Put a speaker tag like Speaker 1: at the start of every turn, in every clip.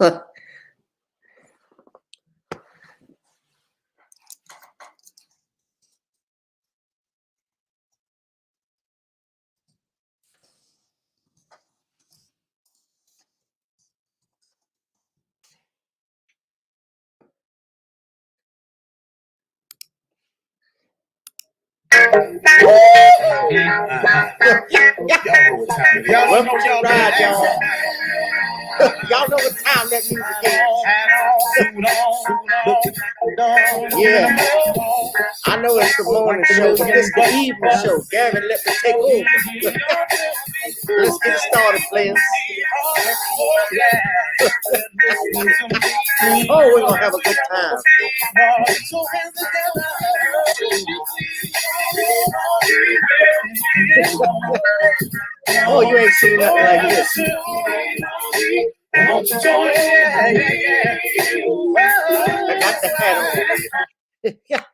Speaker 1: Welcome to the ride, y'all. Y'all know what time that music is. Yeah. I know it's the morning show, but it's the evening show. Gavin, let me take over. Let's get started, players. Oh, we're going to have a good time. Oh, you ain't seen nothing like this. I got the hat on. Yeah.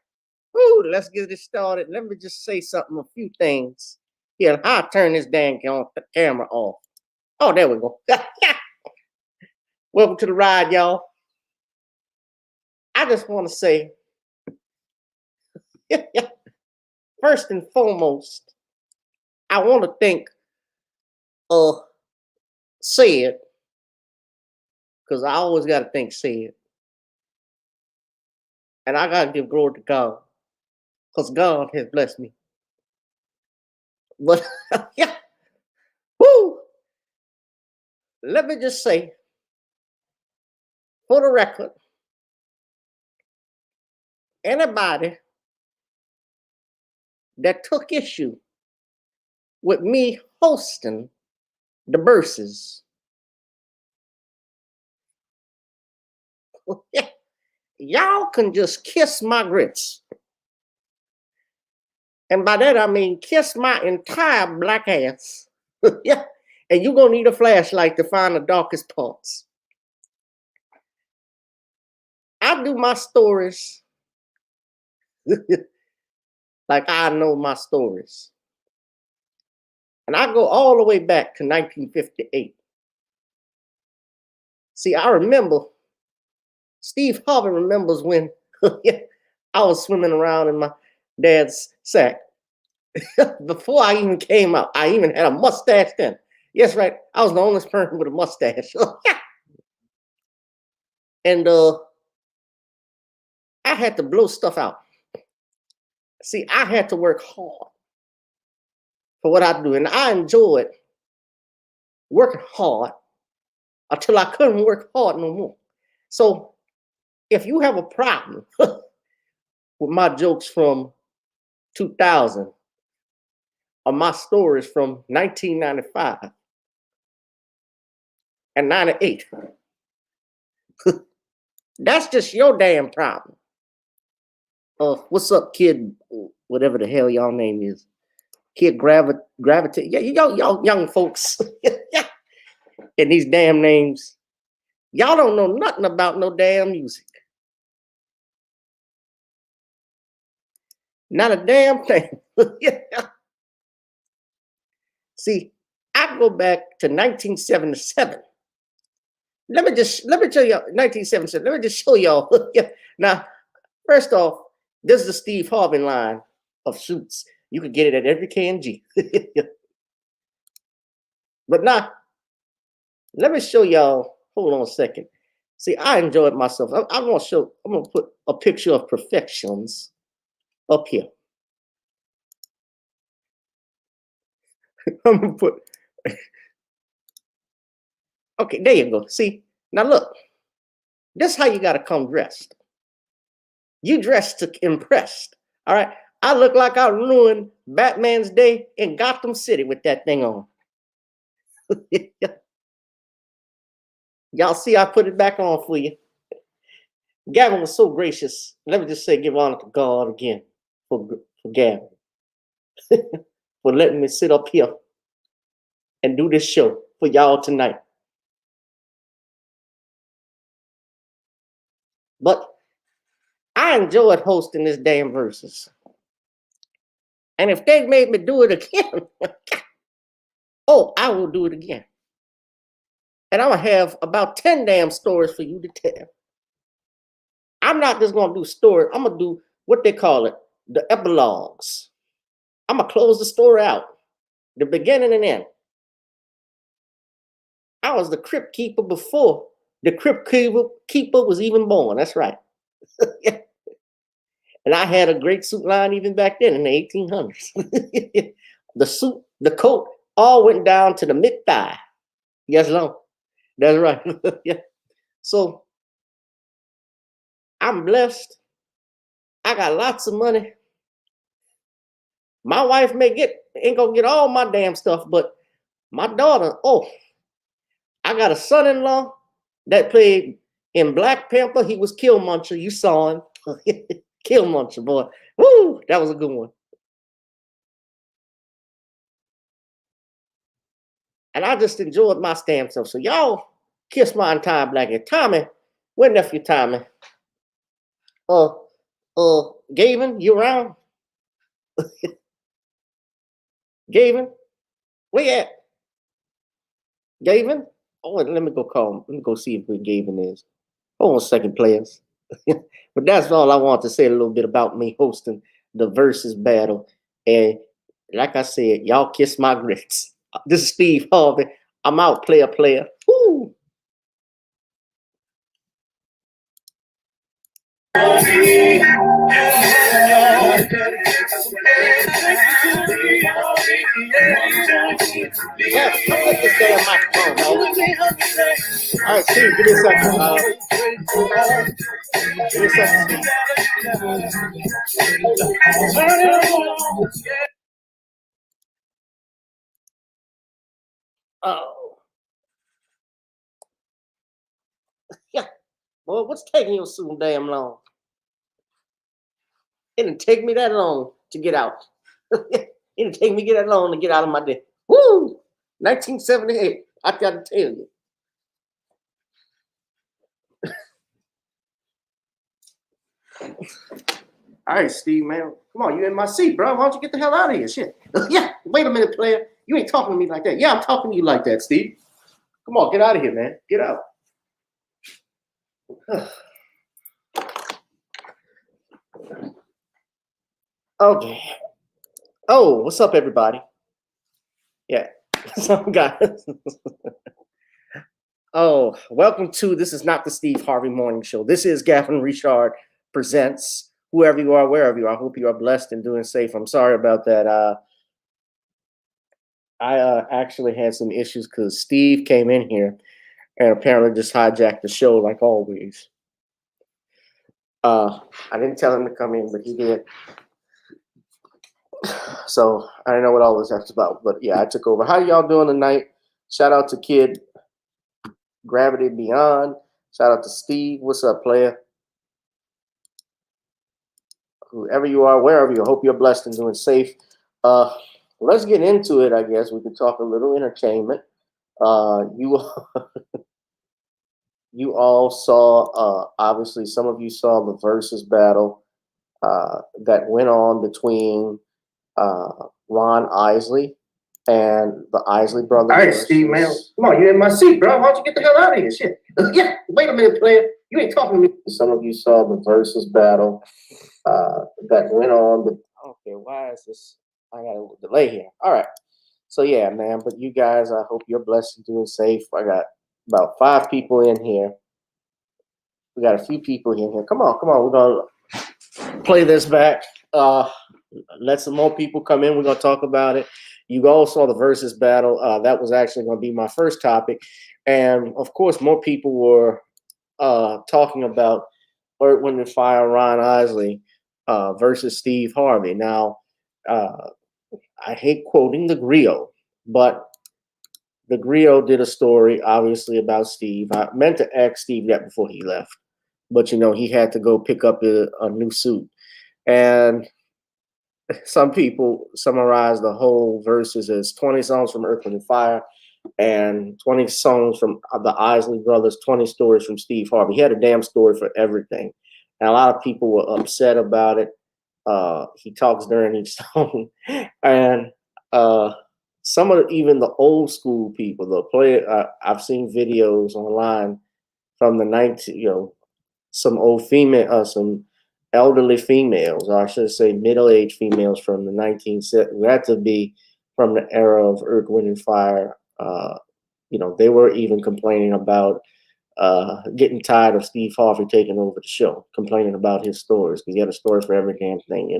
Speaker 1: Ooh, let's get this started. Let me just say something, a few things. Here, I'll turn this damn camera off. Oh, there we go. Welcome to the ride, y'all. I just want to say, first and foremost, I want to thank Sid, because I always got to thank Sid. And I got to give glory to God, because God has blessed me. But, yeah, woo! Let me just say, for the record, anybody that took issue with me hosting the Versuz, y'all can just kiss my grits. And by that, I mean kiss my entire black ass. Yeah. And you're going to need a flashlight to find the darkest parts. I do my stories like I know my stories. And I go all the way back to 1958. See, I remember, Steve Harvey remembers when I was swimming around in my dad's sack. Before I even came out, I even had a mustache then. Yes, right. I was the only person with a mustache. And I had to blow stuff out. See, I had to work hard for what I do. And I enjoyed working hard until I couldn't work hard no more. So if you have a problem with my jokes from 2000 or my stories from 1995 and 98, that's just your damn problem. What's up, kid? Whatever the hell y'all name is. Kid Gravitate. Yeah, y'all young folks. And these damn names. Y'all don't know nothing about no damn music. Not a damn thing. See, I go back to 1977. Let me show y'all 1977. Let me just show y'all. Now, first off, this is the Steve Harvey line of suits. You can get it at every K&G. But now, let me show y'all. Hold on a second. See, I enjoyed myself. I'm gonna put a picture of Perfections up here. I'm gonna put. Okay, there you go. See, now look. This is how you gotta come dressed. You dressed to impress. All right. I look like I ruined Batman's day in Gotham City with that thing on. Y'all see I put it back on for you. Gavin was so gracious. Let me just say, give honor to God again for Gavin. For letting me sit up here and do this show for y'all tonight. But I enjoyed hosting this damn Versuz. And if they made me do it again, oh, I will do it again. And I'm going to have about 10 damn stories for you to tell. I'm not just going to do stories. I'm going to do what they call it, the epilogues. I'm going to close the story out, the beginning and end. I was the crypt keeper before the crypt keeper was even born. That's right. And I had a great suit line even back then in the 1800s. The suit, the coat, all went down to the mid-thigh. Yes, long. That's right. Yeah. So I'm blessed. I got lots of money. My wife ain't gonna get all my damn stuff, but my daughter, I got a son-in-law that played in Black Panther. He was Killmonger. You saw him. Killmonger, boy. Woo, that was a good one. And I just enjoyed my damn self. So y'all kiss my entire blanket. Tommy, where nephew Tommy? Gavin, you around? Gavin, where you at? Gavin? Oh, let me go call him. Let me go see where Gavin is. Hold on a second, players. But that's all I want to say a little bit about me hosting the Versus battle. And like I said, y'all kiss my grits. This is Steve Harvey. I'm out, player. Woo! Yeah, come get this damn microphone, man. All right, Steve, give me a second. Give me a second, Steve. Oh. Yeah. Boy, what's taking you so damn long? It didn't take me that long to get out. It didn't take me that long to get out of my day. Woo! 1978. I gotta tell you. All right, Steve, man. Come on, you in my seat, bro. Why don't you get the hell out of here? Shit. Yeah, wait a minute, player. You ain't talking to me like that. Yeah, I'm talking to you like that, Steve. Come on, get out of here, man. Get out. Okay. Oh, what's up, everybody? Yeah. Some guys. Oh, welcome to This Is Not the Steve Harvey Morning Show. This is Gavin Richard Presents. Whoever you are, wherever you are, I hope you are blessed and doing safe. I'm sorry about that. I actually had some issues because Steve came in here and apparently just hijacked the show like always. I didn't tell him to come in, but he did. So I don't know what all this that's about, but yeah, I took over. How y'all doing tonight? Shout out to Kid Gravity Beyond. Shout out to Steve. What's up, player? Whoever you are, wherever you are, hope you're blessed and doing safe. Let's get into it. I guess we could talk a little entertainment. You all saw, obviously, some of you saw the Versus battle that went on between Ron Isley and the Isley brothers. All right, Steve, man. Come on, you're in my seat, bro. Why don't you get the hell out of here? Shit. Yeah, wait a minute, player. You ain't talking to me. Some of you saw the Versus battle that went on. Okay, why is this? I got a delay here. All right. So, yeah, man. But you guys, I hope you're blessed and doing safe. I got about 5 people in here. We got a few people in here. Come on. We're going to play this back. Let some more people come in. We're going to talk about it. You all saw the Versus battle. That was actually going to be my first topic. And, of course, more people were talking about Earth, Wind & Fire, Ron Isley versus Steve Harvey. Now, I hate quoting the Griot, but the Griot did a story, obviously, about Steve. I meant to ask Steve that before he left, but, he had to go pick up a new suit. And some people summarize the whole Versus as 20 songs from Earth, Wind & Fire and 20 songs from the Isley Brothers, 20 stories from Steve Harvey. He had a damn story for everything. And a lot of people were upset about it. He talks during each song. And some of even the old school people, the player, I've seen videos online from the 19, some old female, some elderly females, or I should say middle-aged females from the 1970s. That to be from the era of Earth, Wind, and Fire. They were even complaining about getting tired of Steve Harvey taking over the show, complaining about his stories because he had a story for every damn thing.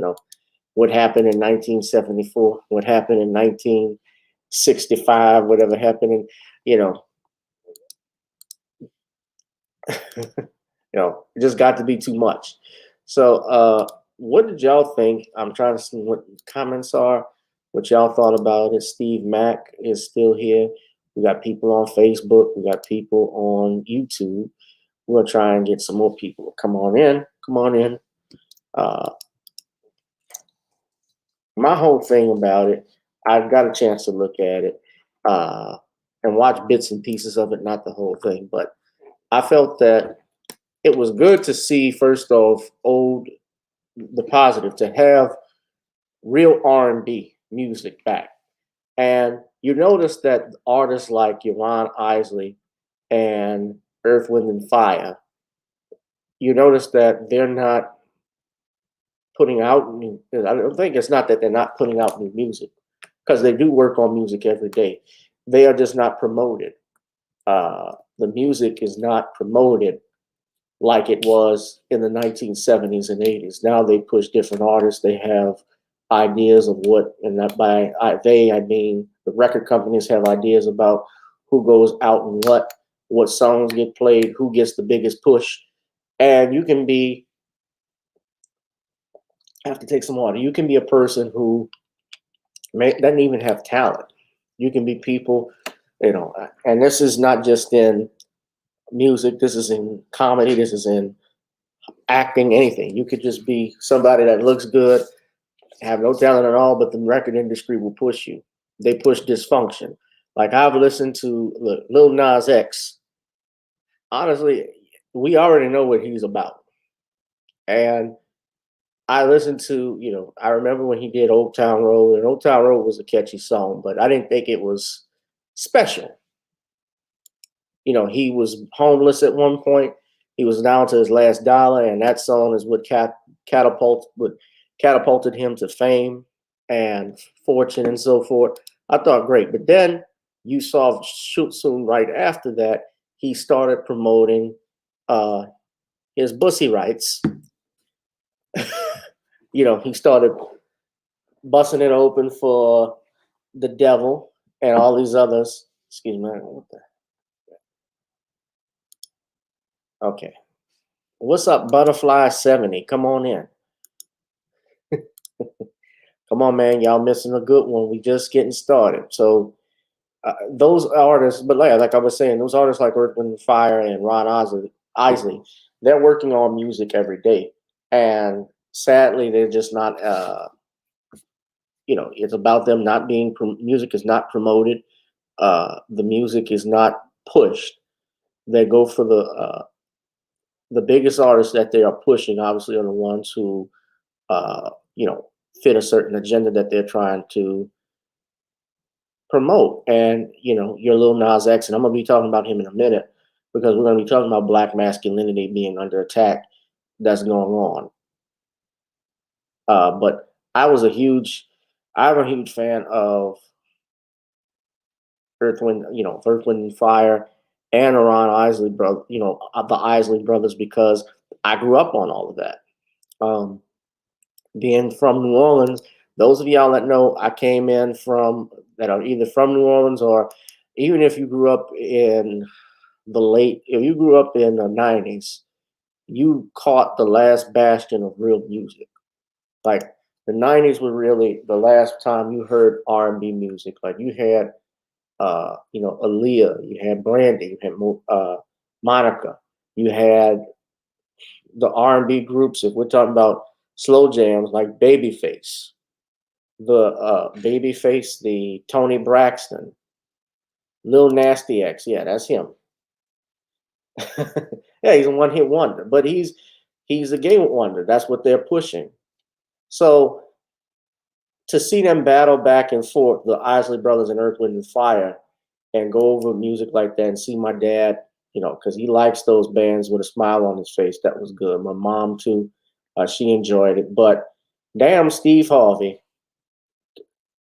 Speaker 1: What happened in 1974, what happened in 1965, whatever happened in, it just got to be too much. So, what did y'all think? I'm trying to see what comments are, what y'all thought about it. Steve Mack is still here. We got people on Facebook. We got people on YouTube. We'll try and get some more people. Come on in. Come on in. My whole thing about it, I've got a chance to look at it and watch bits and pieces of it, not the whole thing. But I felt that it was good to see, first off, the positive, to have real R&B music back. And you notice that artists like Yvonne Isley and Earth, Wind, and Fire, you notice that they're not putting out new. I don't think it's not that they're not putting out new music, because they do work on music every day. They are just not promoted. The music is not promoted like it was in the 1970s and 80s. Now they push different artists. They have ideas of what, and not by they, I mean the record companies have ideas about who goes out and what songs get played, who gets the biggest push. And you can be, I have to take some water. You can be a person who doesn't even have talent. You can be people, and this is not just in music. This is in comedy. This is in acting, anything. You could just be somebody that looks good, have no talent at all, but the record industry will push you. They push dysfunction. Like, I've listened to Lil Nas X. Honestly, we already know what he's about. And I listened to, I remember when he did Old Town Road, and Old Town Road was a catchy song, but I didn't think it was special. He was homeless at one point. He was down to his last dollar, and that song is what catapulted him to fame and fortune and so forth. I thought great, but then you saw soon right after that he started promoting his bussy rights. He started busting it open for the devil and all these others. Excuse me. What the? Okay. What's up, Butterfly 70? Come on in. Come on, man. Y'all missing a good one. We just getting started. So those artists, but like I was saying, those artists like Earth, Wind, and Fire and Ron Isley, they're working on music every day. And sadly, they're just not, it's about them not being, music is not promoted. The music is not pushed. They go for the biggest artists that they are pushing, obviously, are the ones who, fit a certain agenda that they're trying to promote. And, your Lil Nas X, and I'm going to be talking about him in a minute, because we're going to be talking about black masculinity being under attack that's going on. But I'm a huge fan of Earth, Wind, Earth, Wind, and Fire and Ron Isley, the Isley brothers, because I grew up on all of that. Being from New Orleans, those of y'all that know, I came in that are either from New Orleans, or even if you grew up in if you grew up in the 90s, you caught the last bastion of real music. Like, the 90s were really the last time you heard R&B music. Like, you had, Aaliyah, you had Brandy, you had Monica, you had the R&B groups. If we're talking about slow jams, like Babyface, the Tony Braxton, Lil Nas X, yeah, that's him. Yeah, he's a one-hit wonder, but he's a game wonder. That's what they're pushing. So to see them battle back and forth, the Isley Brothers and Earth, Wind and Fire, and go over music like that and see my dad, because he likes those bands with a smile on his face. That was good. My mom too, she enjoyed it. But damn, Steve Harvey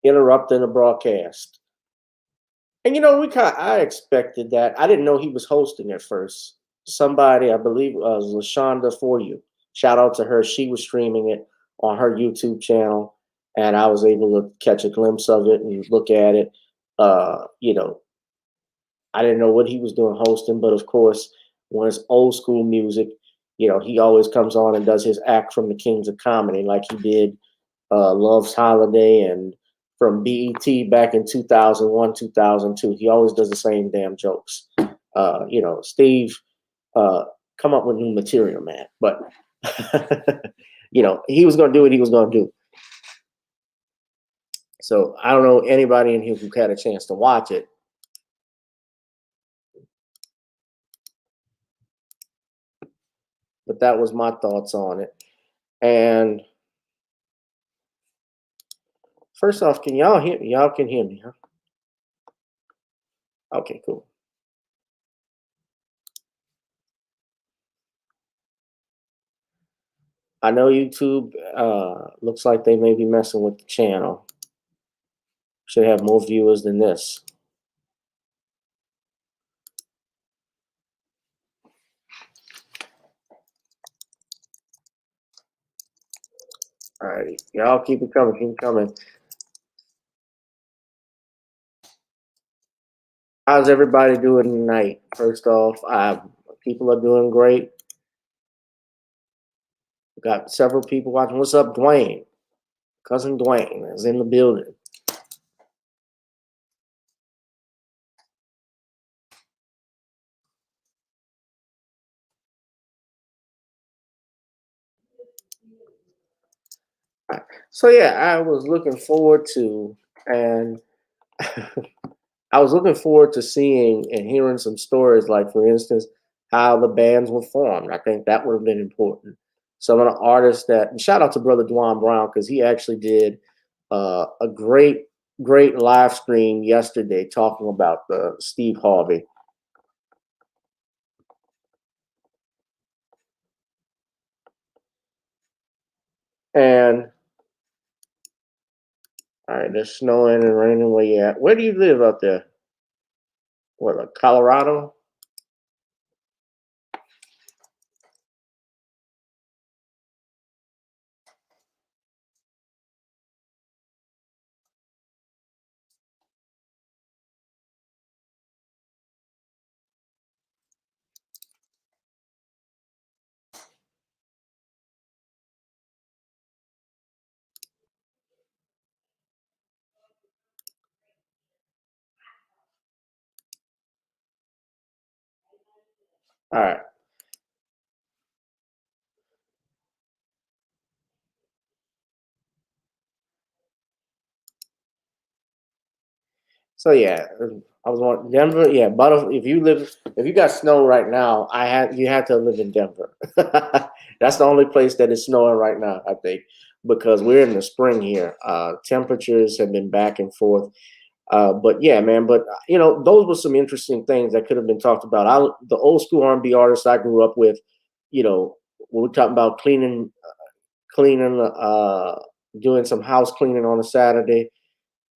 Speaker 1: interrupting the broadcast. And I expected that. I didn't know he was hosting at first. Somebody, I believe, was LaShonda For You. Shout out to her. She was streaming it on her YouTube channel, and I was able to catch a glimpse of it and look at it. I didn't know what he was doing hosting, but of course, when it's old school music, he always comes on and does his act from the Kings of Comedy, like he did Love's Holiday and from BET back in 2001, 2002. He always does the same damn jokes. Steve, come up with new material, man. But, he was going to do what he was going to do. So I don't know anybody in here who had a chance to watch it. But that was my thoughts on it. And first off, can y'all hear me? Y'all can hear me, huh? Okay, cool. I know YouTube looks like they may be messing with the channel. Should have more viewers than this. All right, y'all keep it coming, keep it coming. How's everybody doing tonight? First off, people are doing great. Got several people watching. What's up, Dwayne? Cousin Dwayne is in the building. So yeah, I was looking forward to, and I was looking forward to seeing and hearing some stories, like for instance, how the bands were formed. I think that would have been important. Some of the artists and shout out to Brother Dwan Brown, because he actually did a great live stream yesterday talking about the Steve Harvey. And all right, there's snowing and raining where you at. Where do you live out there? What, Colorado? All right. So yeah, I was on Denver. Yeah, but if you got snow right now, you had to live in Denver. That's the only place that is snowing right now, I think, because we're in the spring here. Temperatures have been back and forth. But yeah, man. But those were some interesting things that could have been talked about. The old school R&B artists I grew up with, when we're talking about cleaning, doing some house cleaning on a Saturday.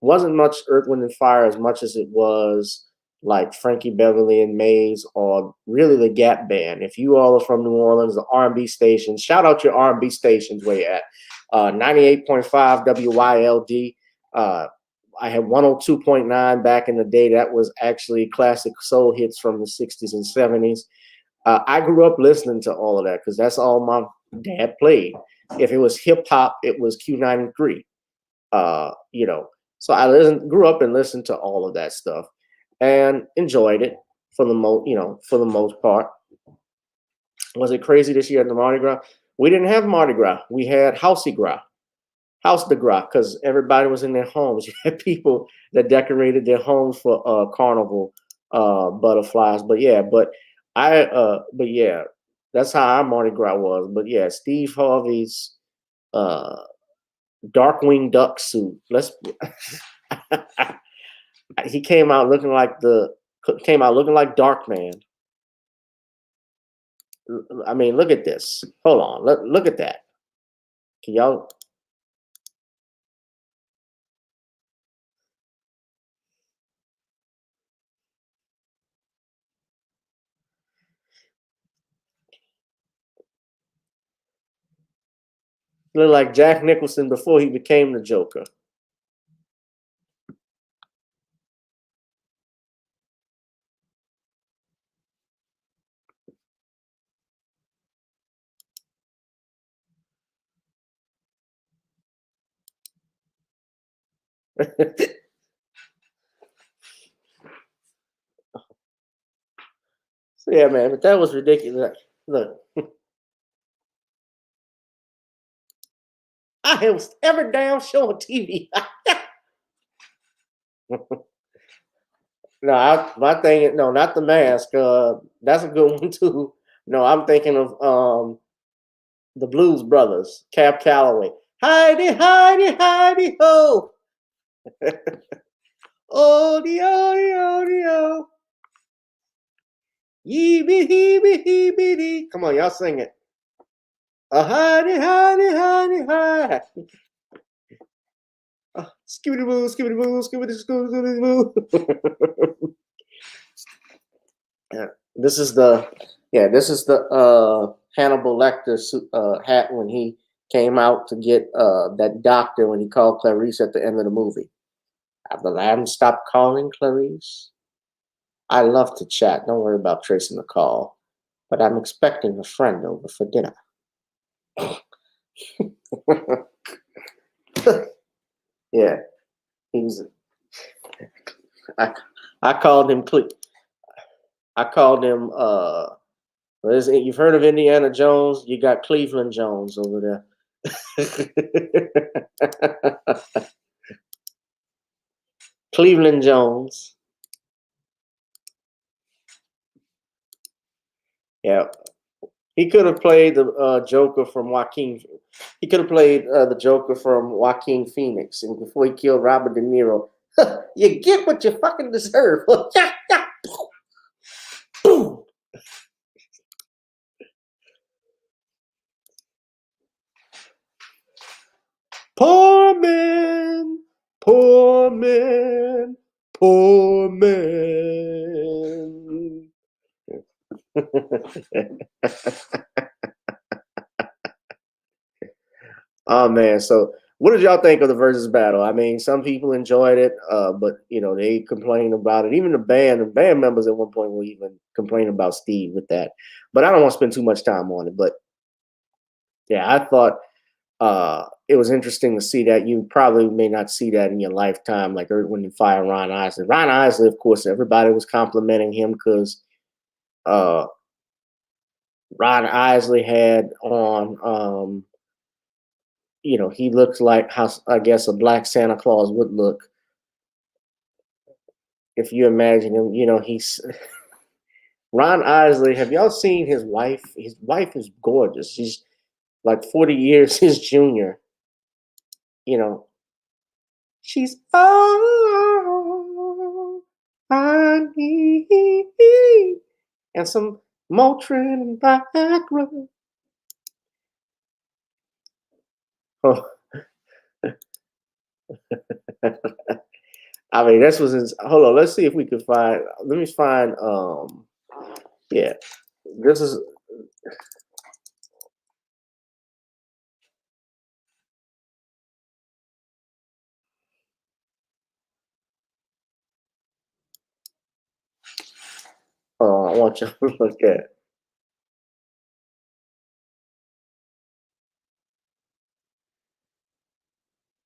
Speaker 1: Wasn't much Earth, Wind and Fire as much as it was like Frankie Beverly and Maze, or really the Gap Band. If you all are from New Orleans, the R&B stations, shout out your R&B stations where you're at. 98.5 WYLD. I had 102.9 back in the day. That was actually classic soul hits from the 60s and 70s. I grew up listening to all of that because that's all my dad played. If it was hip hop, it was Q93. So I grew up and listened to all of that stuff and enjoyed it for the most part. Was it crazy this year at the Mardi Gras? We didn't have Mardi Gras. We had House de Gras, because everybody was in their homes. You had people that decorated their homes for carnival butterflies. But yeah, that's how our Mardi Gras was. But yeah, Steve Harvey's Darkwing Duck suit. Let's. He came out looking like Darkman. I mean, look at this. Hold on. Look at that. Can y'all? Look like Jack Nicholson before he became the Joker. So yeah, man, but that was ridiculous. Look, I was every damn show on TV. No, my thing is no, not the mask. That's a good one too. No, I'm thinking of the Blues Brothers, Cab Calloway. Heidi, Heidi, Heidi, ho! Oh, the oh, the oh, the oh. Yee be hee be hee be dee. Come on, y'all sing it. Heidi, Heidi, Heidi, Heidi. Skibbity boo, skibbity boo, skibbity boo. Yeah, this is the Hannibal Lecter hat when he came out to get that doctor when he called Clarice at the end of the movie. Have the lamb stopped calling, Clarice? I love to chat. Don't worry about tracing the call. But I'm expecting a friend over for dinner. Yeah, he's. I, I called him. I called him. You've heard of Indiana Jones? You got Cleveland Jones over there. Cleveland Jones. Yeah, he could have played the Joker from Joaquin. He could have played the Joker from Joaquin Phoenix, and before he killed Robert De Niro, you get what you fucking deserve. Boom. Poor man, poor man, poor man. Oh man, so what did y'all think of the versus battle? I mean, some people enjoyed it, but they complained about it. Even the band members at one point were even complaining about Steve with that. But I don't want to spend too much time on it. But yeah, I thought it was interesting to see that. You probably may not see that in your lifetime, like when you fire Ron Isley. Ron Isley, of course, everybody was complimenting him because uh, Ron Isley had on. He looks like how I guess a black Santa Claus would look if you imagine him. He's Ron Isley. Have y'all seen his wife? His wife is gorgeous. She's like 40 years his junior. You know, she's all I need and some Motrin and Viagra. Oh. I mean, this was his. Hold on, let's see if we can find. Let me find. Yeah, this is. I want you to look at.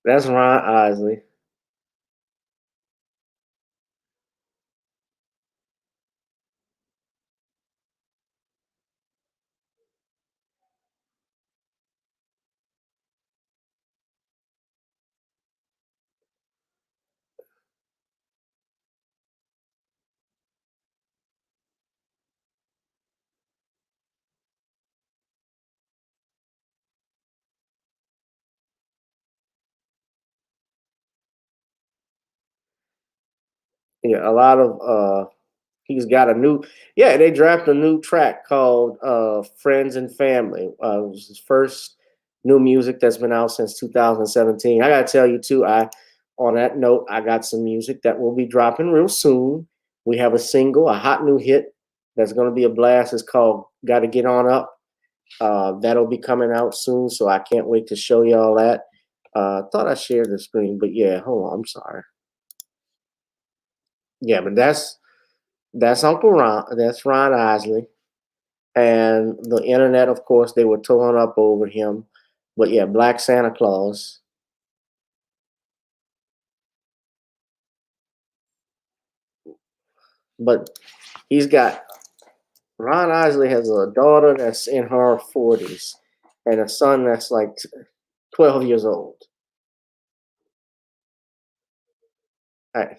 Speaker 1: That's Ron Isley. Yeah, a lot of he's got a new, yeah, they dropped a new track called Friends and Family. It was his first new music that's been out since 2017. I gotta tell you too, I on that note, I got some music that will be dropping real soon. We have a single, a hot new hit that's gonna be a blast. It's called Gotta Get On Up. That'll be coming out soon, so I can't wait to show y'all that. Thought I shared the screen, but yeah, hold on, I'm sorry. Yeah, but that's Uncle Ron. That's Ron Isley. And the internet, of course, they were torn up over him. But yeah, Black Santa Claus. But he's got Ron Isley has a daughter that's in her 40s and a son that's like 12 years old.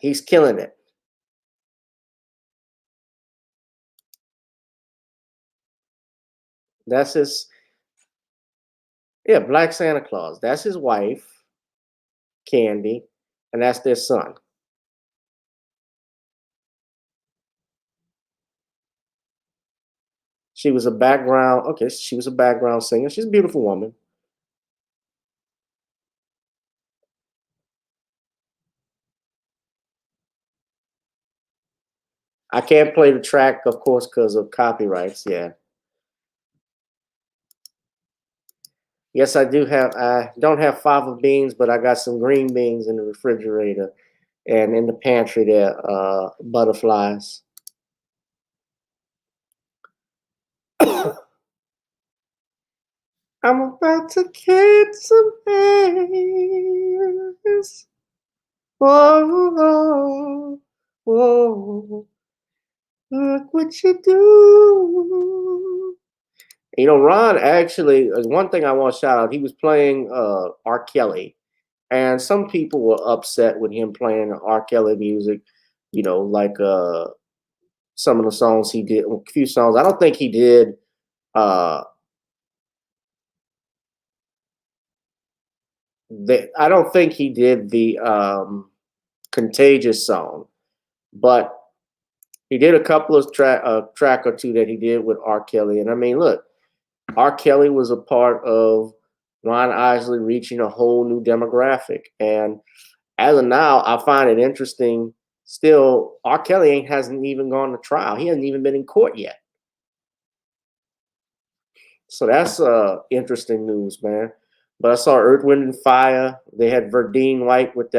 Speaker 1: He's killing it. That's his, yeah, Black Santa Claus. That's his wife, Candy, and that's their son. She was a background, okay, she was a background singer. She's a beautiful woman. I can't play the track, of course, because of copyrights. Yeah. Yes, I do have. I don't have fava beans, but I got some green beans in the refrigerator and in the pantry there. Butterflies. I'm about to catch some hands. Whoa, whoa, look what you do. You know, Ron actually, one thing I want to shout out, he was playing R. Kelly. And some people were upset with him playing R. Kelly music, you know, like some of the songs he did, a few songs. I don't think he did uh I don't think he did the Contagious song, but he did a couple of track or two that he did with R. Kelly. And I mean, look, R. Kelly was a part of Ron Isley reaching a whole new demographic. And as of now, I find it interesting. Still, R. Kelly hasn't even gone to trial. He hasn't even been in court yet. So that's interesting news, man. But I saw Earth, Wind, and Fire. They had Verdine White with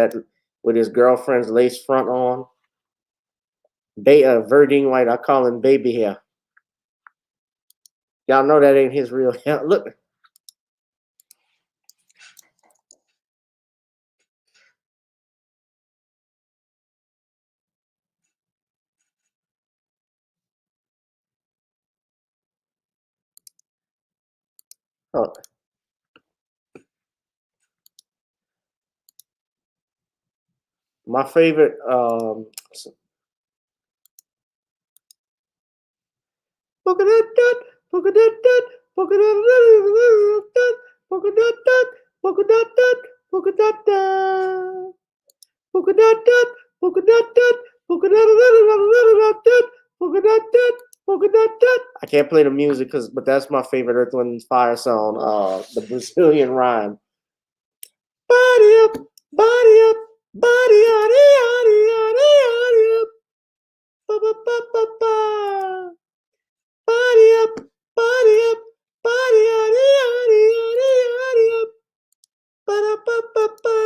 Speaker 1: his girlfriend's lace front on. Verdine White, I call him baby hair. Y'all know that ain't his real hair. Look. Oh, my favorite polka dot dot, polka dot dot, polka dot dot, polka dot dot, polka dot dot, polka dot dot, polka dot dot, polka dot dot, polka dot dot, polka dot dot, polka dot dot. I can't play the music but that's my favorite Earth, Wind, and Fire song, the Brazilian rhyme. Body up, body up, body yaddy yaddy yaddy yaddy up, ba ba ba ba ba. Body up, body up, body yaddy yaddy yaddy yaddy up, ba da ba ba ba,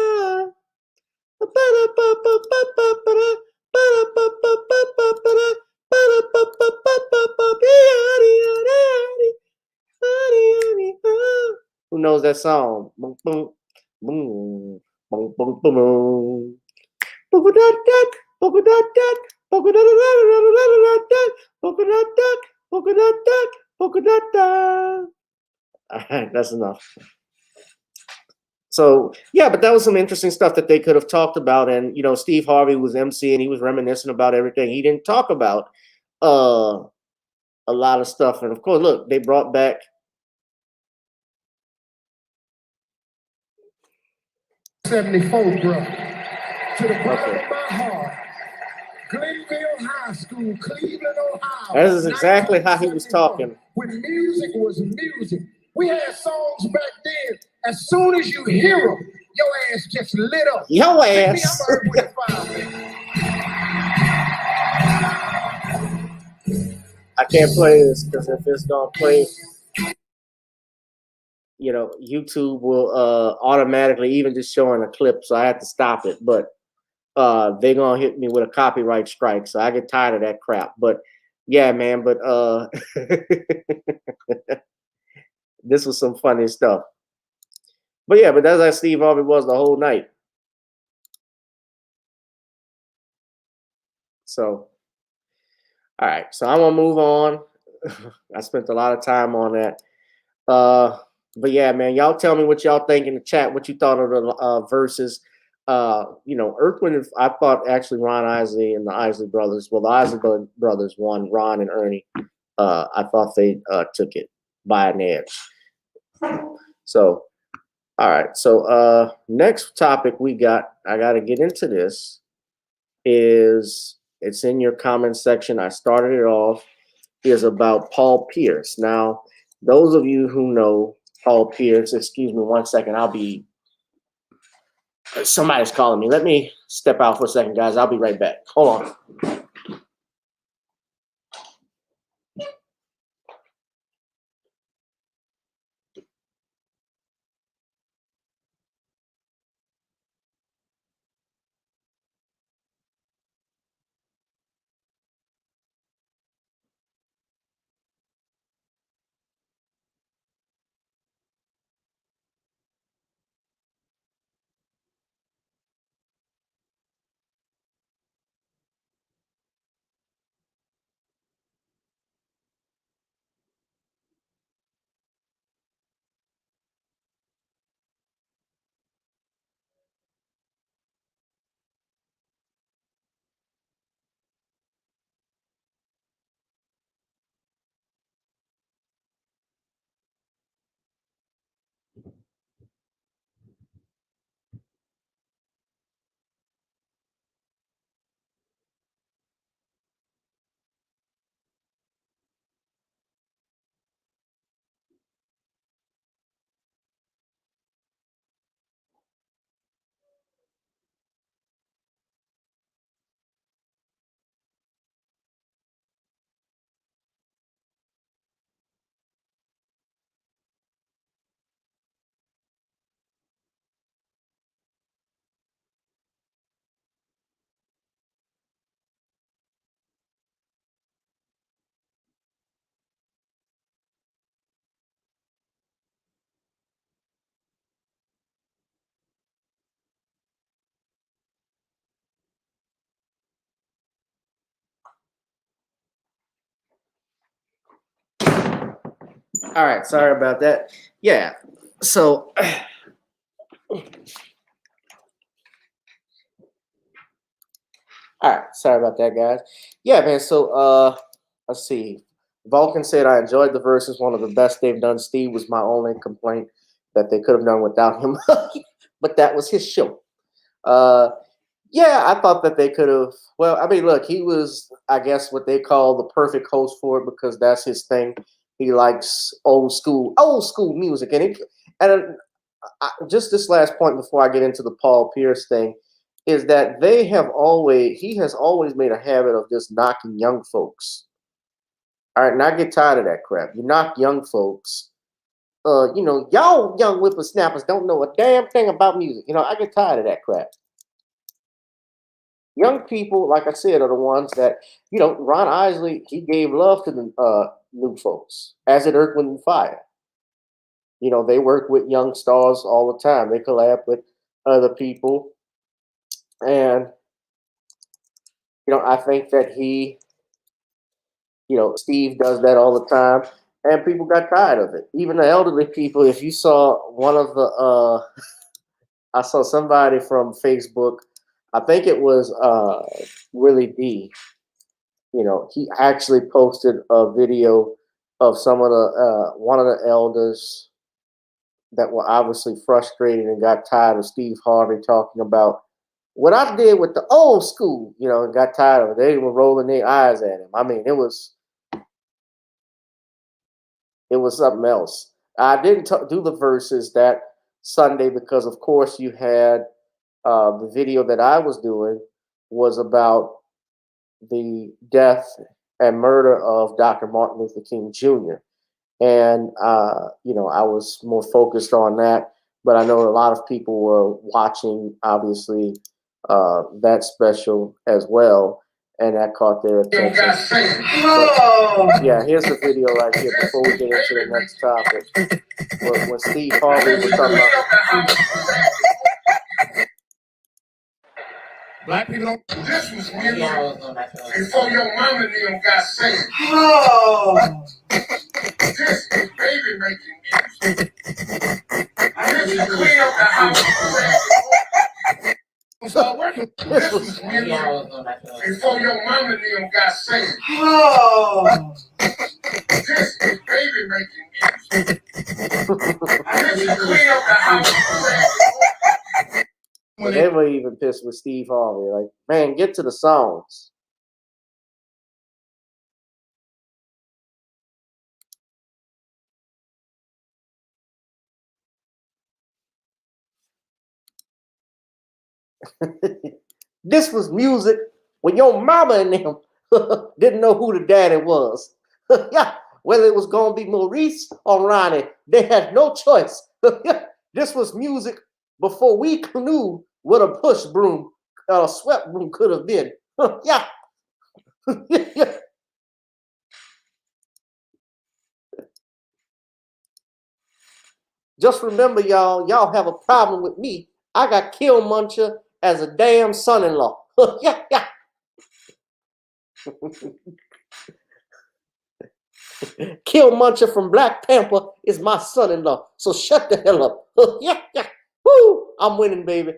Speaker 1: ba da ba ba ba ba ba da, ba da ba ba ba ba ba da, ba da ba ba ba ba ba yaddy yaddy yaddy yaddy yaddy. Who knows that song? Boom boom boom boom boom boom boom. Polka dot dot, polka dot dot, polka dot dot dot dot, polka dot dot, polka dot dot, polka dot dot. All right, that's enough. So yeah, but that was some interesting stuff that they could have talked about. And you know, Steve Harvey was MC and he was reminiscing about everything. He didn't talk about uh a lot of stuff. And of course, look, they brought back
Speaker 2: 74, bro. To the bottom of my heart. Glenville High School, Cleveland, Ohio.
Speaker 1: That is exactly how he was talking.
Speaker 2: When music was music. We had songs back then. As soon as you hear them, your ass just lit up.
Speaker 1: Your ass. I can't play this because if it's gonna play, you know, YouTube will automatically even just showing a clip, so I have to stop it. But they're gonna hit me with a copyright strike, so I get tired of that crap. But yeah, man. But this was some funny stuff. But yeah, but that's how Steve Harvey was the whole night. So, all right. So I'm gonna move on. I spent a lot of time on that. But yeah, man, y'all tell me what y'all think in the chat. What you thought of the Versuz. You know, Earth, Wind, I thought actually Ron Isley and the Isley brothers. Well, the Isley brothers won. Ron and Ernie. I thought they took it by an edge. So, all right. So, next topic we got. I got to get into this. It's in your comment section. I started it off. Is about Paul Pierce. Now, those of you who know Paul Pierce, excuse me 1 second. Somebody's calling me. Let me step out for a second, guys. I'll be right back. Hold on. All right, sorry about that. Yeah, so all right, sorry about that, guys. Yeah, man. So let's see. Vulcan said I enjoyed the Versuz. One of the best they've done. Steve was my only complaint that they could have done without him, but that was his show. Yeah, I thought that they could have. Well, I mean, look, he was, I guess, what they call the perfect host for it because that's his thing. He likes old school music, and just this last point before I get into the Paul Pierce thing is that he has always made a habit of just knocking young folks. All right, and I get tired of that crap. You knock young folks. You know, y'all young whippersnappers don't know a damn thing about music. You know, I get tired of that crap. Young people, like I said, are the ones that, you know, Ron Isley, he gave love to the new folks, as did Earth, Wind, and Fire. You know, they work with young stars all the time. They collab with other people. And, you know, I think that Steve does that all the time. And people got tired of it. Even the elderly people, if you saw one of the, I saw somebody from Facebook, I think it was Willie D. You know, he actually posted a video of some of the one of the elders that were obviously frustrated and got tired of Steve Harvey talking about What I did with the old school, you know, and got tired of it. They were rolling their eyes at him. I mean, it was something else. I didn't do the verses that Sunday because, of course, you had the video that I was doing was about the death and murder of Dr. Martin Luther King Jr. And, you know, I was more focused on that. But I know a lot of people were watching, obviously, that special as well. And that caught their attention. But, yeah, here's the video right here before we get into the next topic. When Steve Harvey was talking about.
Speaker 2: Black people don't. This was music before your mama and them got saved. Oh. This is baby making music. This is clean up the house. This was music before your mama and them got saved. Oh. This is baby making music. This is clean up the house.
Speaker 1: Well, they were even pissed with Steve Harvey. Like, man, get to the songs. This was music when your mama and them didn't know who the daddy was. Yeah, whether it was going to be Maurice or Ronnie, they had no choice. This was music before we knew what a push broom or a swept broom could have been. Yeah. Just remember, y'all have a problem with me. I got Killmuncher as a damn son-in-law. Yeah, yeah. Killmuncher from Black Panther is my son-in-law. So shut the hell up. Yeah, yeah. Woo! I'm winning, baby.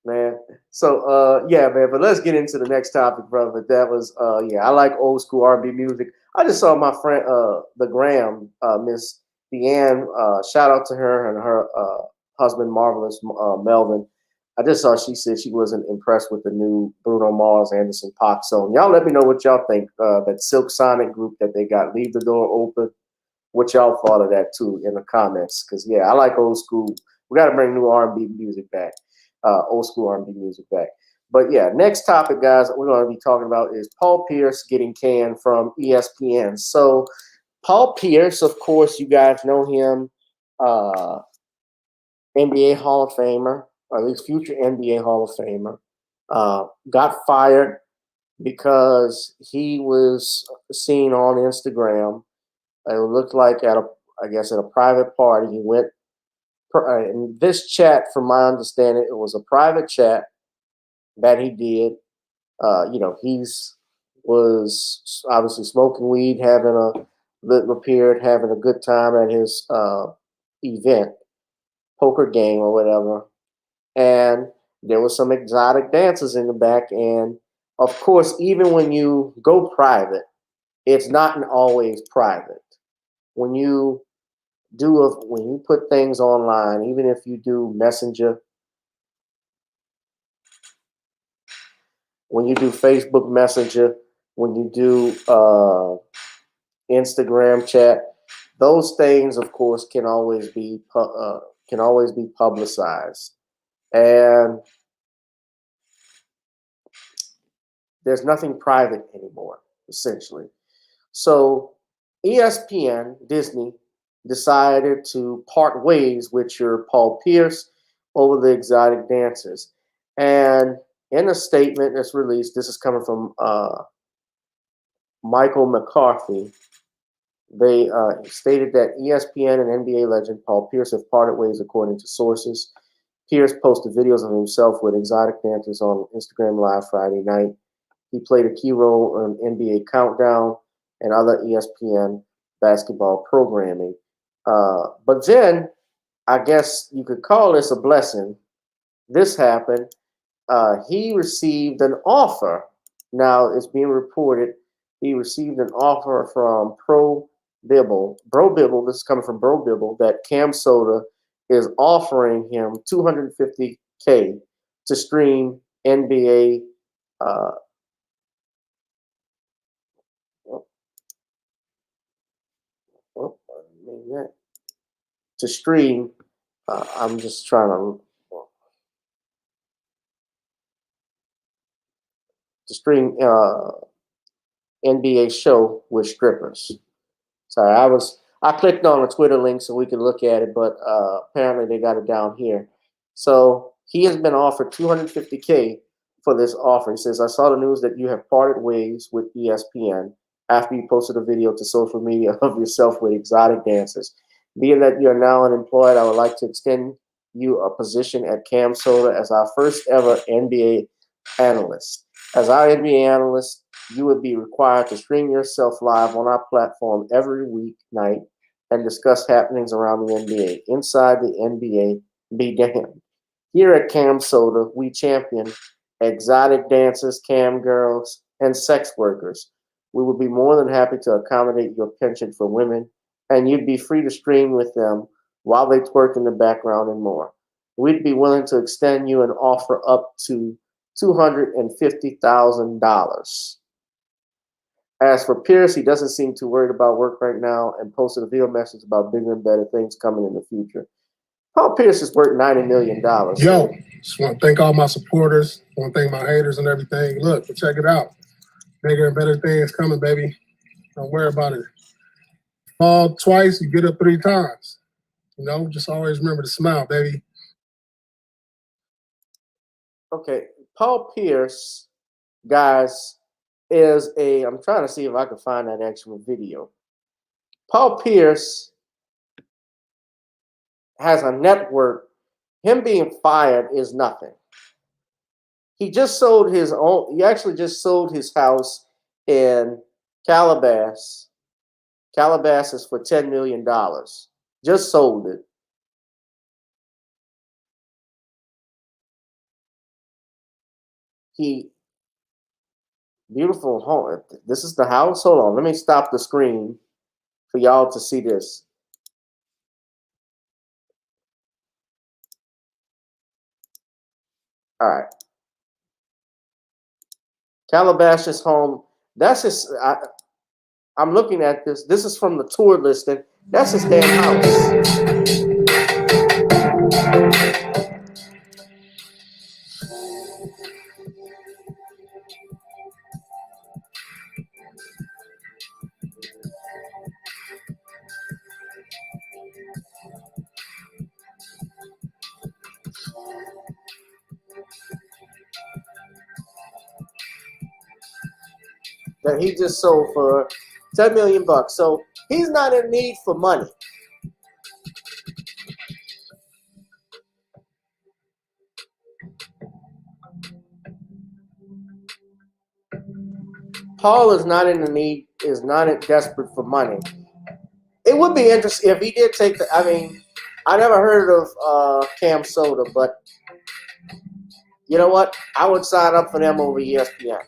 Speaker 1: Man. So yeah, man, but let's get into the next topic, brother. But that was yeah, I like old school R&B music. I just saw my friend the Graham, Miss Deanne, shout out to her and her husband Marvelous Melvin. I just saw she said she wasn't impressed with the new Bruno Mars Anderson Paak song. Y'all let me know what y'all think. That Silk Sonic group that they got, Leave the Door Open. What y'all thought of that too in the comments? Because yeah, I like old school. We got to bring new R&B music back, old school R&B music back. But yeah, next topic, guys, we're going to be talking about is Paul Pierce getting canned from ESPN. So Paul Pierce, of course, you guys know him, NBA Hall of Famer, or at least future NBA Hall of Famer, got fired because he was seen on Instagram. It looked like at a private party. He went in this chat, from my understanding, it was a private chat that he did. You know, was obviously smoking weed, having a little period, having a good time at his event, poker game or whatever. And there was some exotic dancers in the back. And of course, even when you go private, it's not always private. When you when you put things online, even if you do Messenger, when you do Facebook Messenger, when you do Instagram chat, those things, of course, can always be publicized, and there's nothing private anymore, essentially. So ESPN, Disney, decided to part ways with your Paul Pierce over the exotic dancers. And in a statement that's released, this is coming from Michael McCarthy. They stated that ESPN and NBA legend Paul Pierce have parted ways, according to sources. Pierce posted videos of himself with exotic dancers on Instagram Live Friday night. He played a key role on NBA Countdown and other ESPN basketball programming. But then, I guess you could call this a blessing. This happened. He received an offer. Now, it's being reported he received an offer from Bro Bibble. This is coming from Bro Bibble that Cam Soda is offering him 250K to stream NBA. Uh, to stream. I'm just trying to stream NBA show with strippers. Sorry, I clicked on the Twitter link so we could look at it, but apparently they got it down here. So he has been offered 250K for this offer. He says, "I saw the news that you have parted ways with ESPN after you posted a video to social media of yourself with exotic dancers. Being that you are now unemployed, I would like to extend you a position at Cam Soda as our first ever NBA analyst. As our NBA analyst, you would be required to stream yourself live on our platform every weeknight and discuss happenings around the NBA. Inside the NBA, be damned. Here at Cam Soda, we champion exotic dancers, cam girls, and sex workers. We would be more than happy to accommodate your penchant for women, and you'd be free to stream with them while they twerk in the background and more. We'd be willing to extend you an offer up to $250,000. As for Pierce, he doesn't seem too worried about work right now and posted a video message about bigger and better things coming in the future. Paul Pierce is worth $90 million.
Speaker 2: Yo, just want to thank all my supporters. Want to thank my haters and everything. Look, check it out. Bigger and better things coming, baby. Don't worry about it. Fall twice, you get up 3 times. You know, just always remember to smile, baby.
Speaker 1: Okay, Paul Pierce, guys, is I'm trying to see if I can find that actual video. Paul Pierce has a network. Him being fired is nothing. He actually just sold his house in Calabasas for $10 million. Just sold it. Beautiful home. This is the house. Hold on. Let me stop the screen for y'all to see this. All right. Calabasas home. That's his. I'm looking at this. This is from the tour listing. That's his damn house. That he just sold for $10 million. So he's not in need for money. Paul is not in the need, is not desperate for money. It would be interesting if he did take the. I mean, I never heard of Cam Soda, but you know what? I would sign up for them over ESPN.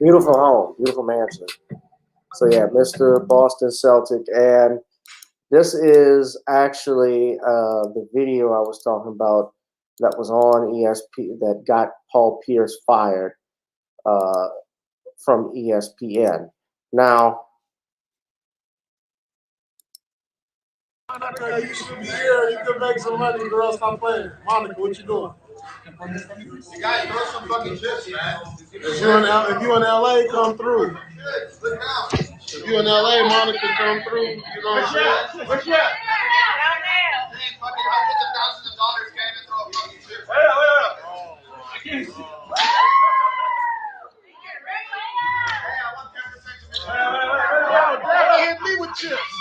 Speaker 1: Beautiful home, beautiful mansion. So yeah, Mr. Boston Celtic, and this is actually the video I was talking about that was on ESP that got Paul Pierce fired from ESPN. Now,
Speaker 2: Monica, you should be here. You can make some money. Girl, stop playing. Monica, what you doing? You guys throw some fucking chips, man. If you in LA, come through. If you in LA, Monica, come through. You know what I'm saying? Where's she at? Fucking hundreds of thousands of dollars can't even throw a fucking chip. Hey, I want 10% commission. Hit me with chips.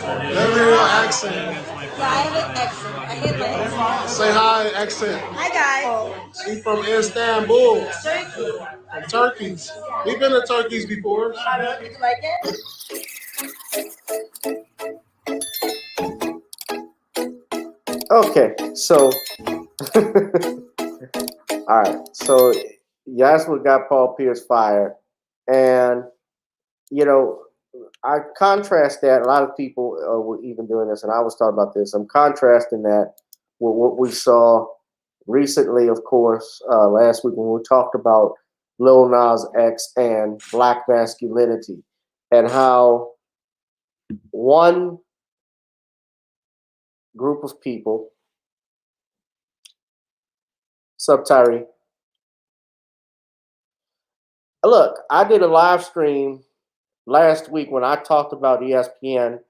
Speaker 2: Let me hear your accent.
Speaker 3: Yeah, I have an accent. I hate my accent.
Speaker 2: Say hi, accent.
Speaker 3: Hi, guys.
Speaker 2: She's from Istanbul.
Speaker 3: Turkey.
Speaker 2: From Turkeys. We've been to Turkeys before.
Speaker 3: Did you like it?
Speaker 1: okay, so all right, so that's what got Paul Pierce fired, and you know, I contrast that. A lot of people were even doing this, and I was talking about this. I'm contrasting that with what we saw recently, of course, last week when we talked about Lil Nas X and Black Masculinity, and how one group of people, Tyree. Look, I did a live stream last week when I talked about ESPN.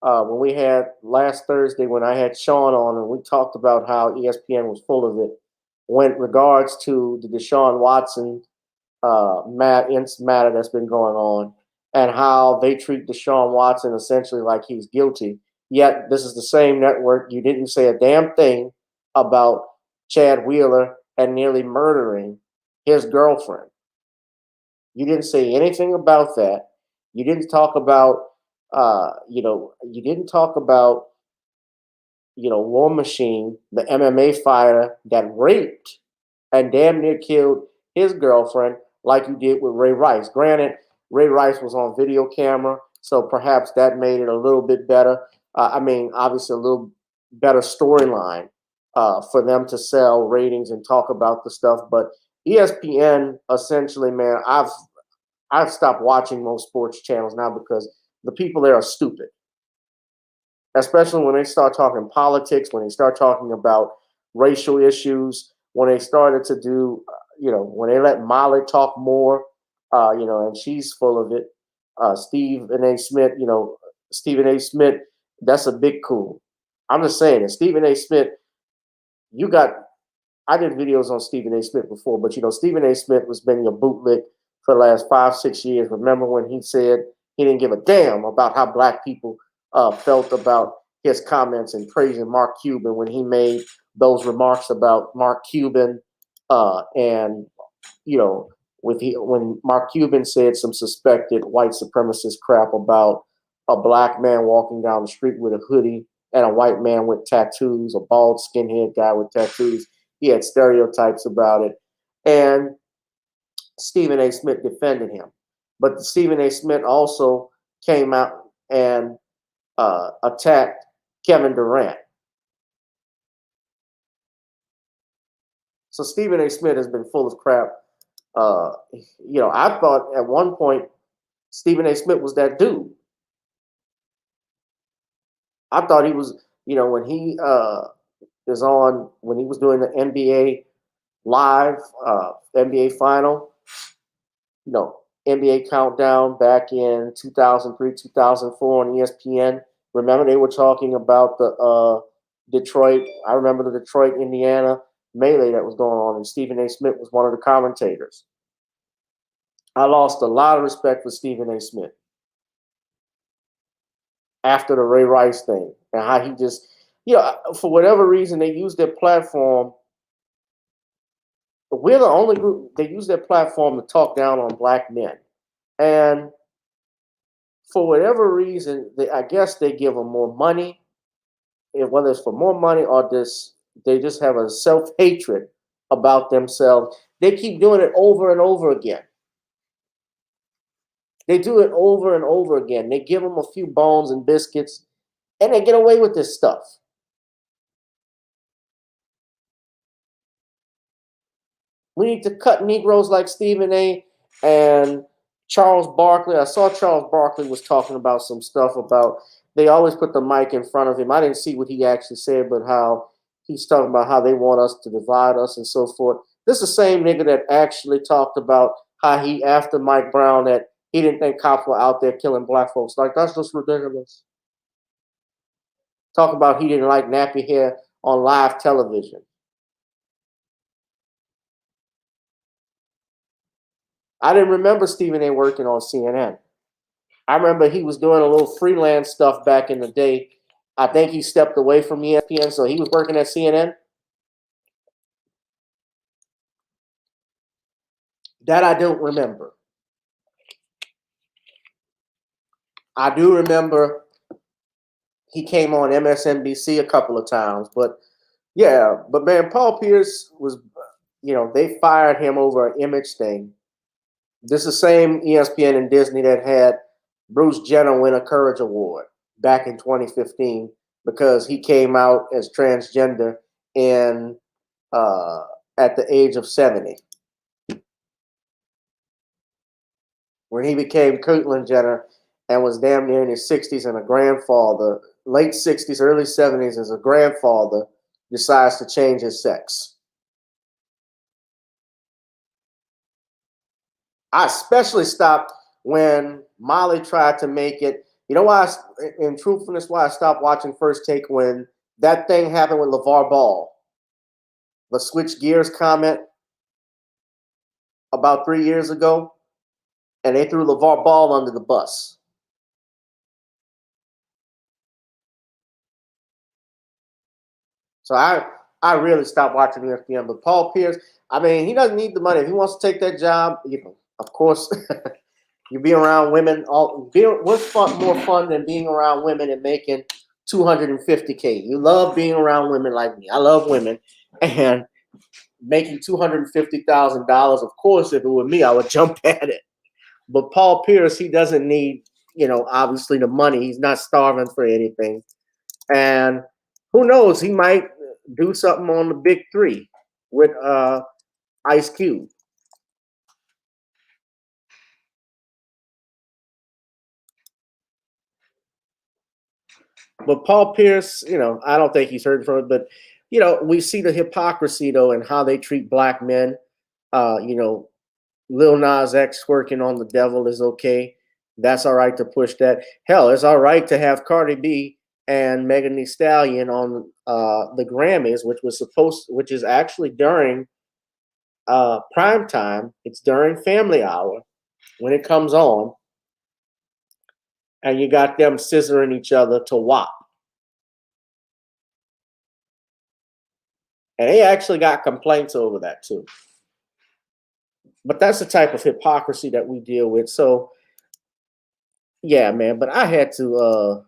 Speaker 1: When we had last Thursday, when I had Sean on, and we talked about how ESPN was full of it, when regards to the Deshaun Watson matter that's been going on, and how they treat Deshaun Watson essentially like he's guilty. Yet this is the same network. You didn't say a damn thing about Chad Wheeler and nearly murdering his girlfriend. You didn't say anything about that. You didn't talk about, you didn't talk about, War Machine, the MMA fighter that raped and damn near killed his girlfriend, like you did with Ray Rice. Granted, Ray Rice was on video camera, so perhaps that made it a little bit better. Obviously, a little better storyline for them to sell ratings and talk about the stuff. But ESPN, essentially, man, I've stopped watching most sports channels now because the people there are stupid. Especially when they start talking politics, when they start talking about racial issues, when they started to do, when they let Molly talk more, and she's full of it. Stephen A. Smith, that's a big cool. I'm just saying, and Stephen A. Smith, I did videos on Stephen A. Smith before, but Stephen A. Smith was been your bootlick for the last 5-6 years. Remember when he said he didn't give a damn about how black people felt about his comments and praising Mark Cuban when he made those remarks about Mark Cuban, and when Mark Cuban said some suspected white supremacist crap about a black man walking down the street with a hoodie and a white man with tattoos, a bald skinhead guy with tattoos. He had stereotypes about it, and Stephen A. Smith defended him. But Stephen A. Smith also came out and attacked Kevin Durant. So Stephen A. Smith has been full of crap. I thought at one point Stephen A. Smith was that dude. I thought he was, when he when he was doing the NBA live, NBA final, NBA countdown back in 2003, 2004 on ESPN. Remember, they were talking about the Detroit. I remember the Detroit, Indiana melee that was going on, and Stephen A. Smith was one of the commentators. I lost a lot of respect for Stephen A. Smith after the Ray Rice thing and how he just, for whatever reason, they used their platform. We're the only group, they use their platform to talk down on black men. And for whatever reason, I guess they give them more money. whether it's for more money or this, they just have a self-hatred about themselves. They keep doing it over and over again. They do it over and over again. They give them a few bones and biscuits, and they get away with this stuff. We need to cut Negroes like Stephen A. and Charles Barkley. I saw Charles Barkley was talking about some stuff about they always put the mic in front of him. I didn't see what he actually said, but how he's talking about how they want us to divide us and so forth. This is the same nigga that actually talked about how he, after Mike Brown, that he didn't think cops were out there killing black folks. Like, that's just ridiculous. Talk about he didn't like nappy hair on live television. I didn't remember Stephen A. working on CNN. I remember he was doing a little freelance stuff back in the day. I think he stepped away from ESPN, so he was working at CNN. That I don't remember. I do remember he came on MSNBC a couple of times, but yeah, but man, Paul Pierce was, they fired him over an image thing. This is the same ESPN and Disney that had Bruce Jenner win a Courage Award back in 2015 because he came out as transgender in at the age of 70. When he became Caitlyn Jenner and was damn near in his 60s and a grandfather, late 60s, early 70s, as a grandfather, decides to change his sex. I especially stopped when Molly tried to make it. You know why, in truthfulness, why I stopped watching First Take when that thing happened with LeVar Ball. The switch gears comment about 3 years ago, and they threw LeVar Ball under the bus. So I really stopped watching ESPN. But Paul Pierce, I mean, he doesn't need the money. If he wants to take that job, of course, you be around women. What's more fun than being around women and making $250K? You love being around women like me. I love women, and making $250,000. Of course, if it were me, I would jump at it. But Paul Pierce, he doesn't need, obviously the money. He's not starving for anything, and who knows? He might do something on the Big Three with Ice Cube. But Paul Pierce, I don't think he's heard from it. But, we see the hypocrisy, though, in how they treat black men. Lil Nas X working on the devil is okay. That's all right to push that. Hell, it's all right to have Cardi B and Megan Thee Stallion on the Grammys, which is actually during prime time. It's during Family Hour when it comes on. And you got them scissoring each other to WAP. And they actually got complaints over that too. But that's the type of hypocrisy that we deal with. So, yeah, man. But I had to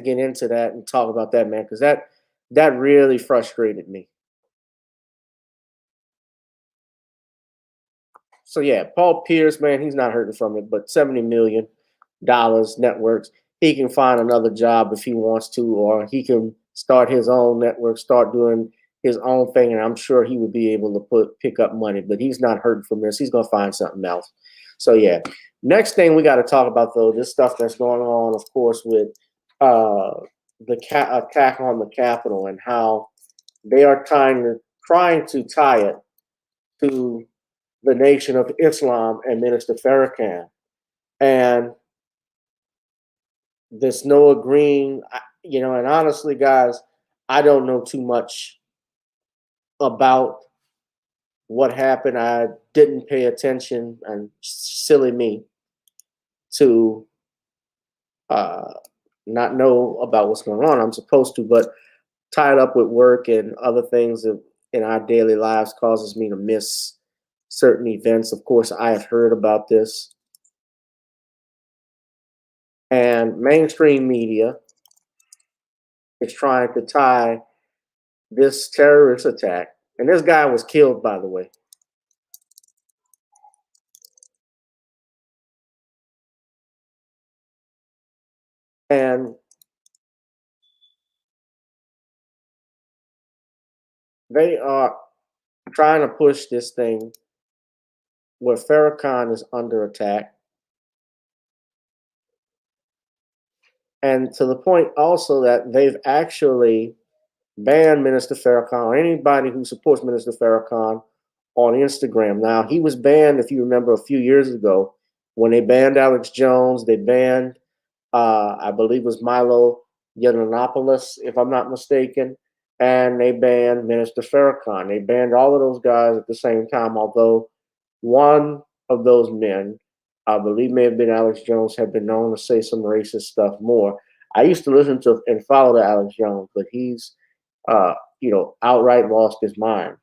Speaker 1: get into that and talk about that, man, because that really frustrated me. So yeah, Paul Pierce, man, he's not hurting from it, but $70 million networks. He can find another job if he wants to, or he can start his own network, start doing his own thing, and I'm sure he would be able to pick up money, but he's not hurting from this. He's gonna find something else. So yeah. Next thing we got to talk about, though, this stuff that's going on, of course, with the attack on the Capitol and how they are trying to tie it to the Nation of Islam and Minister Farrakhan. And there's no agreeing, and honestly, guys, I don't know too much about what happened. I didn't pay attention, and silly me, to not know about what's going on. I'm supposed to, but tied up with work and other things in our daily lives causes me to miss certain events. Of course, I have heard about this. And mainstream media is trying to tie this terrorist attack, and this guy was killed, by the way. And they are trying to push this thing where Farrakhan is under attack. And to the point also that they've actually banned Minister Farrakhan, or anybody who supports Minister Farrakhan, on Instagram. Now, he was banned, if you remember, a few years ago when they banned Alex Jones. They banned, I believe it was Milo Yiannopoulos, if I'm not mistaken, and they banned Minister Farrakhan. They banned all of those guys at the same time, although one of those men, I believe may have been Alex Jones, had been known to say some racist stuff more. I used to listen to and follow the Alex Jones, but he's, outright lost his mind.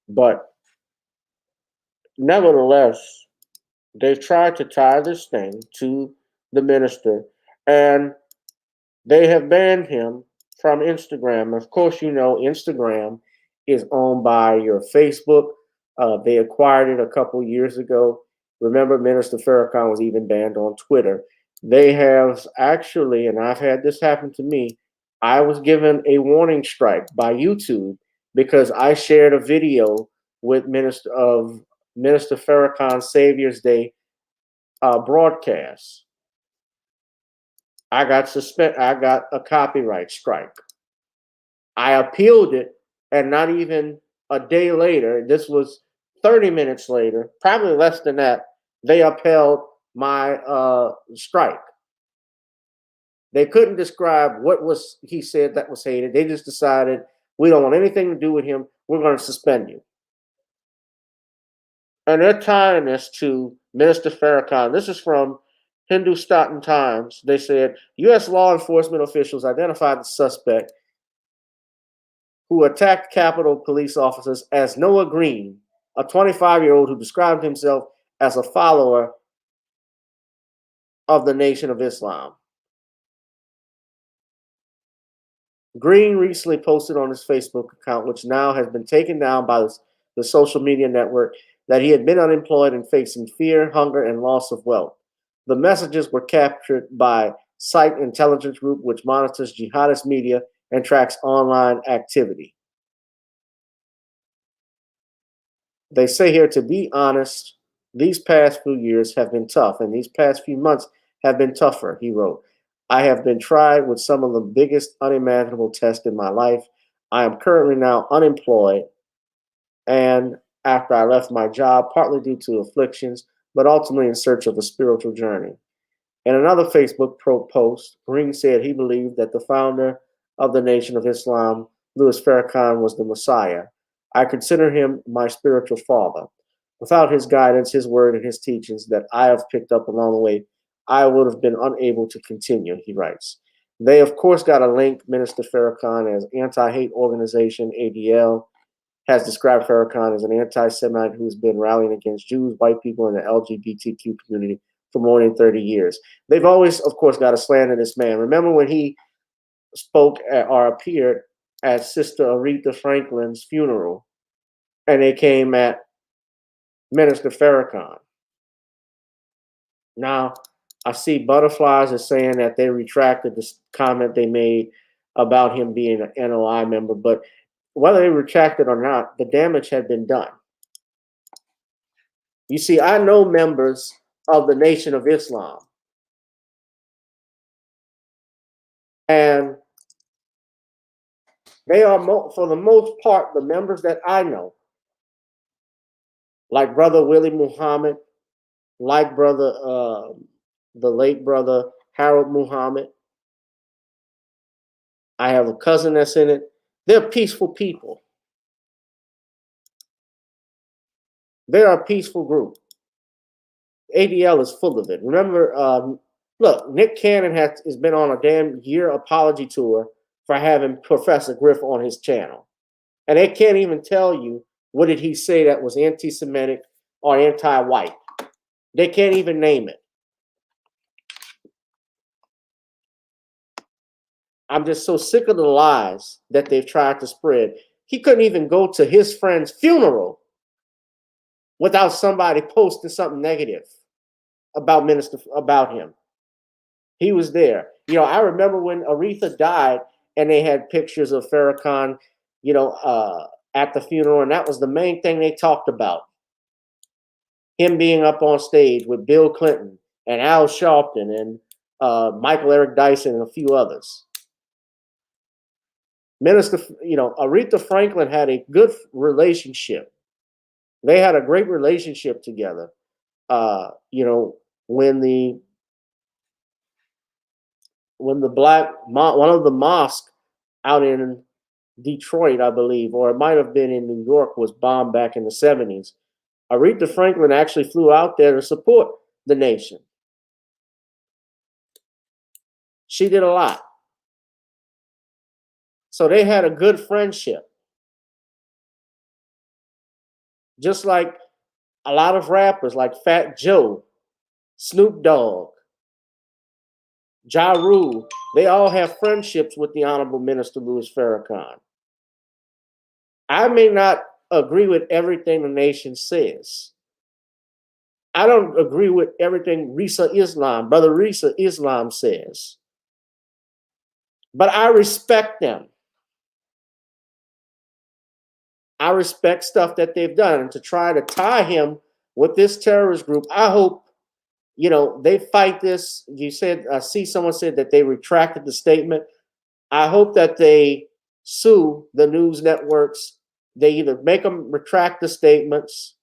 Speaker 1: But nevertheless, they've tried to tie this thing to the minister, and they have banned him from Instagram. Of course, you know Instagram is owned by your Facebook. They acquired it a couple years ago. Remember, Minister Farrakhan was even banned on Twitter. They have actually, and I've had this happen to me, I was given a warning strike by YouTube because I shared a video with Minister Farrakhan's Savior's Day broadcast. I got a copyright strike. I appealed it, and not even a day later, this was 30 minutes later, probably less than that, they upheld my strike. They couldn't describe what was he said that was hated. They just decided, we don't want anything to do with him. We're going to suspend you. And they're tying this to Minister Farrakhan. This is from Hindustan Times. They said, U.S. law enforcement officials identified the suspect who attacked Capitol police officers as Noah Green, a 25-year-old who described himself as a follower of the Nation of Islam. Green recently posted on his Facebook account, which now has been taken down by the social media network, that he had been unemployed and facing fear, hunger, and loss of wealth. The messages were captured by Site Intelligence Group, which monitors jihadist media and tracks online activity. They say here, to be honest, these past few years have been tough, and these past few months have been tougher, he wrote. I have been tried with some of the biggest unimaginable tests in my life. I am currently now unemployed, and after I left my job, partly due to afflictions, but ultimately in search of a spiritual journey. In another Facebook post, Green said he believed that the founder of the Nation of Islam, Louis Farrakhan, was the Messiah. I consider him my spiritual father. Without his guidance, his word, and his teachings that I have picked up along the way, I would have been unable to continue, he writes. They, of course, got a link. Minister Farrakhan, as anti-hate organization, ADL, has described Farrakhan as an anti-Semite who's been rallying against Jews, white people, and the LGBTQ community for more than 30 years. They've always, of course, got to slander this man. Remember when he spoke or appeared at Sister Aretha Franklin's funeral, and they came at Minister Farrakhan. Now, I see Butterflies is saying that they retracted this comment they made about him being an NOI member, but whether they retracted or not, the damage had been done. You see, I know members of the Nation of Islam, and they are, for the most part, the members that I know, like Brother Willie Muhammad, like the late brother Harold Muhammad. I have a cousin that's in it. They're peaceful people. They're a peaceful group. ADL is full of it. Remember, look, Nick Cannon has been on a damn year apology tour for having Professor Griff on his channel. And they can't even tell you what did he say that was anti-Semitic or anti-white. They can't even name it. I'm just so sick of the lies that they've tried to spread. He couldn't even go to his friend's funeral without somebody posting something negative about him. He was there. You know, I remember when Aretha died and they had pictures of Farrakhan, at the funeral, and that was the main thing they talked about. Him being up on stage with Bill Clinton and Al Sharpton and Michael Eric Dyson and a few others. Aretha Franklin had a good relationship. They had a great relationship together. When the one of the mosques out in Detroit, I believe, or it might have been in New York, was bombed back in the 70s. Aretha Franklin actually flew out there to support the nation. She did a lot. So they had a good friendship. Just like a lot of rappers like Fat Joe, Snoop Dogg, Ja Rule, they all have friendships with the Honorable Minister Louis Farrakhan. I may not agree with everything the nation says. I don't agree with everything Brother Risa Islam says. But I respect them. I respect stuff that they've done. And to try to tie him with this terrorist group, I hope, they fight this. You said, I see someone said that they retracted the statement. I hope that they sue the news networks. They either make them retract the statements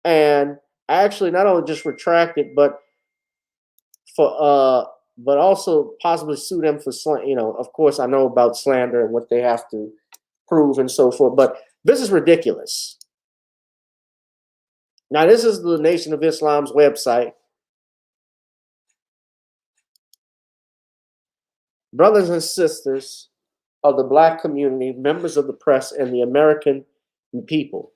Speaker 1: and actually not only just retract it, but also possibly sue them for slander. Of course, I know about slander and what they have to prove and so forth, but this is ridiculous. Now, this is the Nation of Islam's website. Brothers and sisters of the Black community, members of the press, and the American people,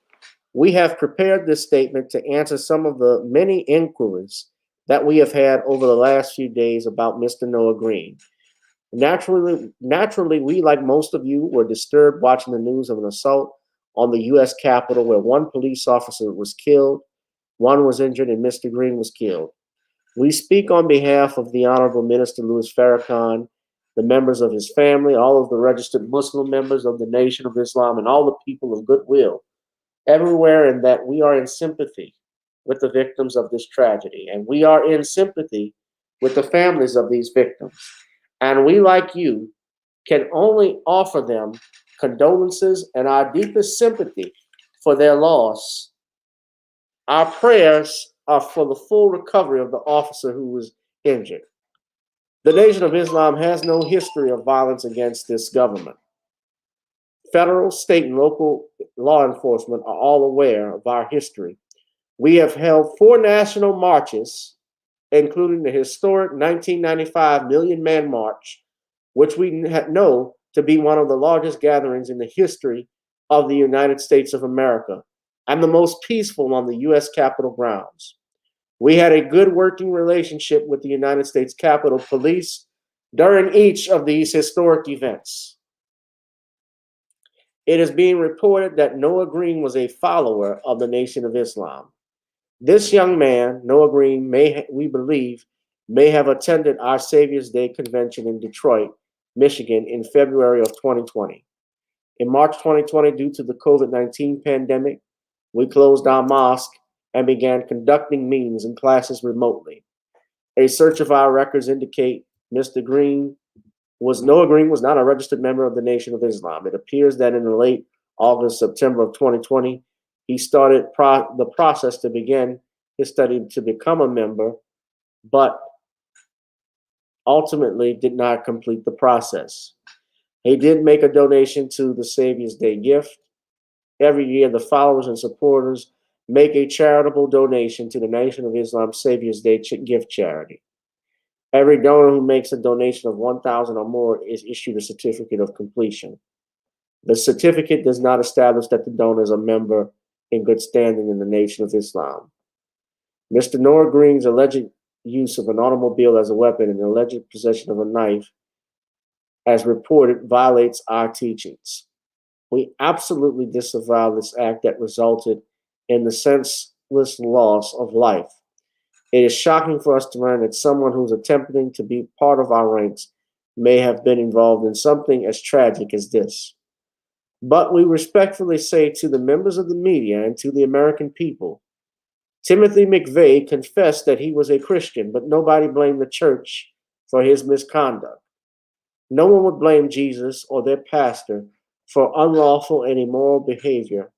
Speaker 1: we have prepared this statement to answer some of the many inquiries that we have had over the last few days about Mr. Noah Green. Naturally, we, like most of you, were disturbed watching the news of an assault on the U.S. Capitol where one police officer was killed, one was injured, and Mr. Green was killed. We speak on behalf of the Honorable Minister Louis Farrakhan, the members of his family, all of the registered Muslim members of the Nation of Islam, and all the people of goodwill everywhere, and that we are in sympathy with the victims of this tragedy. And we are in sympathy with the families of these victims. And we, like you, can only offer them condolences and our deepest sympathy for their loss. Our prayers are for the full recovery of the officer who was injured. The Nation of Islam has no history of violence against this government. Federal, state, and local law enforcement are all aware of our history. We have held 4 national marches, including the historic 1995 Million Man March, which we know to be one of the largest gatherings in the history of the United States of America and the most peaceful on the U.S. Capitol grounds. We had a good working relationship with the United States Capitol Police during each of these historic events. It is being reported that Noah Green was a follower of the Nation of Islam. This young man, Noah Green, we believe, may have attended our Savior's Day convention in Detroit, Michigan in February of 2020. In March 2020, due to the COVID-19 pandemic, we closed our mosque and began conducting meetings and classes remotely. A search of our records indicate Noah Green was not a registered member of the Nation of Islam. It appears that in the late August, September of 2020, he started the process to begin his study to become a member, but ultimately did not complete the process. He did make a donation to the Savior's Day gift. Every year, the followers and supporters make a charitable donation to the Nation of Islam Savior's Day gift charity. Every donor who makes a donation of $1,000 or more is issued a certificate of completion. The certificate does not establish that the donor is a member in good standing in the Nation of Islam. Mr. Noah Green's alleged use of an automobile as a weapon and alleged possession of a knife as reported, violates our teachings. We absolutely disavow this act that resulted in the senseless loss of life. It is shocking for us to learn that someone who's attempting to be part of our ranks may have been involved in something as tragic as this. But we respectfully say to the members of the media and to the American people, Timothy McVeigh confessed that he was a Christian, but nobody blamed the church for his misconduct. No one would blame Jesus or their pastor for unlawful and immoral behavior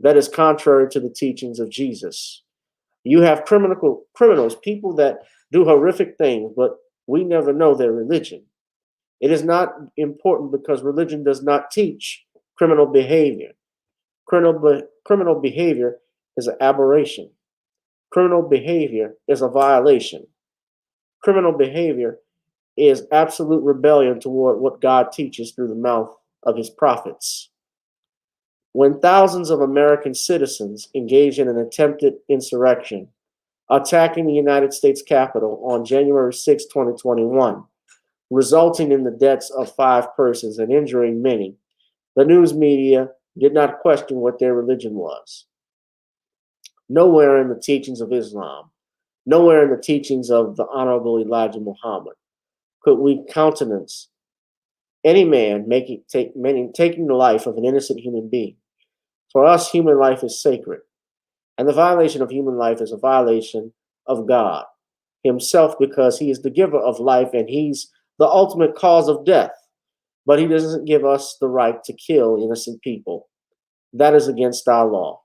Speaker 1: that is contrary to the teachings of Jesus. You have criminals, people that do horrific things, but we never know their religion. It is not important because religion does not teach criminal behavior. Criminal behavior is an aberration. Criminal behavior is a violation. Criminal behavior is absolute rebellion toward what God teaches through the mouth of his prophets. When thousands of American citizens engage in an attempted insurrection, attacking the United States Capitol on January 6, 2021, resulting in the deaths of 5 persons and injuring many, the news media did not question what their religion was. Nowhere in the teachings of Islam, nowhere in the teachings of the Honorable Elijah Muhammad could we countenance any man taking the life of an innocent human being. For us, human life is sacred, and the violation of human life is a violation of God himself because he is the giver of life and he's the ultimate cause of death. But he doesn't give us the right to kill innocent people. That is against our law.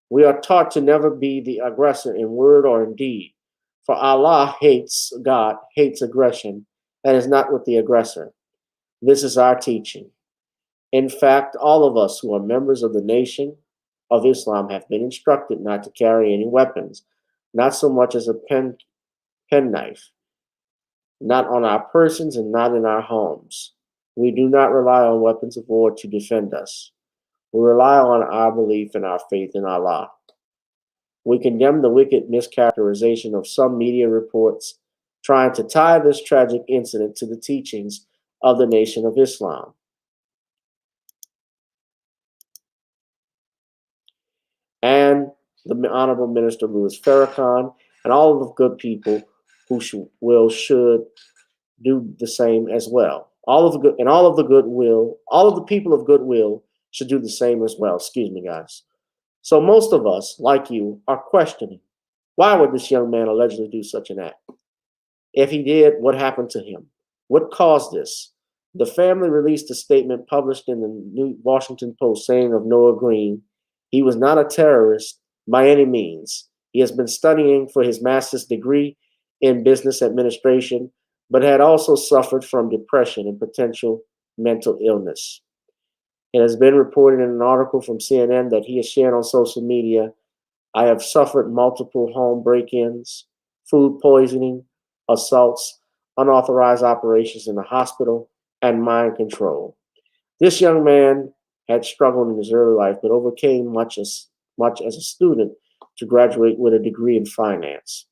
Speaker 1: We are taught to never be the aggressor in word or in deed. For God hates aggression, and is not with the aggressor. This is our teaching. In fact, all of us who are members of the Nation of Islam have been instructed not to carry any weapons, not so much as a penknife, not on our persons and not in our homes. We do not rely on weapons of war to defend us. We rely on our belief and our faith in Allah. We condemn the wicked mischaracterization of some media reports trying to tie this tragic incident to the teachings of the Nation of Islam. And the Honorable Minister Louis Farrakhan and all of the good people who should do the same as well. All of the people of goodwill should do the same as well. Excuse me, guys. So most of us, like you, are questioning, why would this young man allegedly do such an act? If he did, what happened to him? What caused this? The family released a statement published in the New Washington Post saying of Noah Green, he was not a terrorist by any means. He has been studying for his master's degree in business administration, but had also suffered from depression and potential mental illness. It has been reported in an article from CNN that he has shared on social media, I have suffered multiple home break-ins, food poisoning, assaults, unauthorized operations in the hospital, and mind control. This young man had struggled in his early life, but overcame much as a student to graduate with a degree in finance.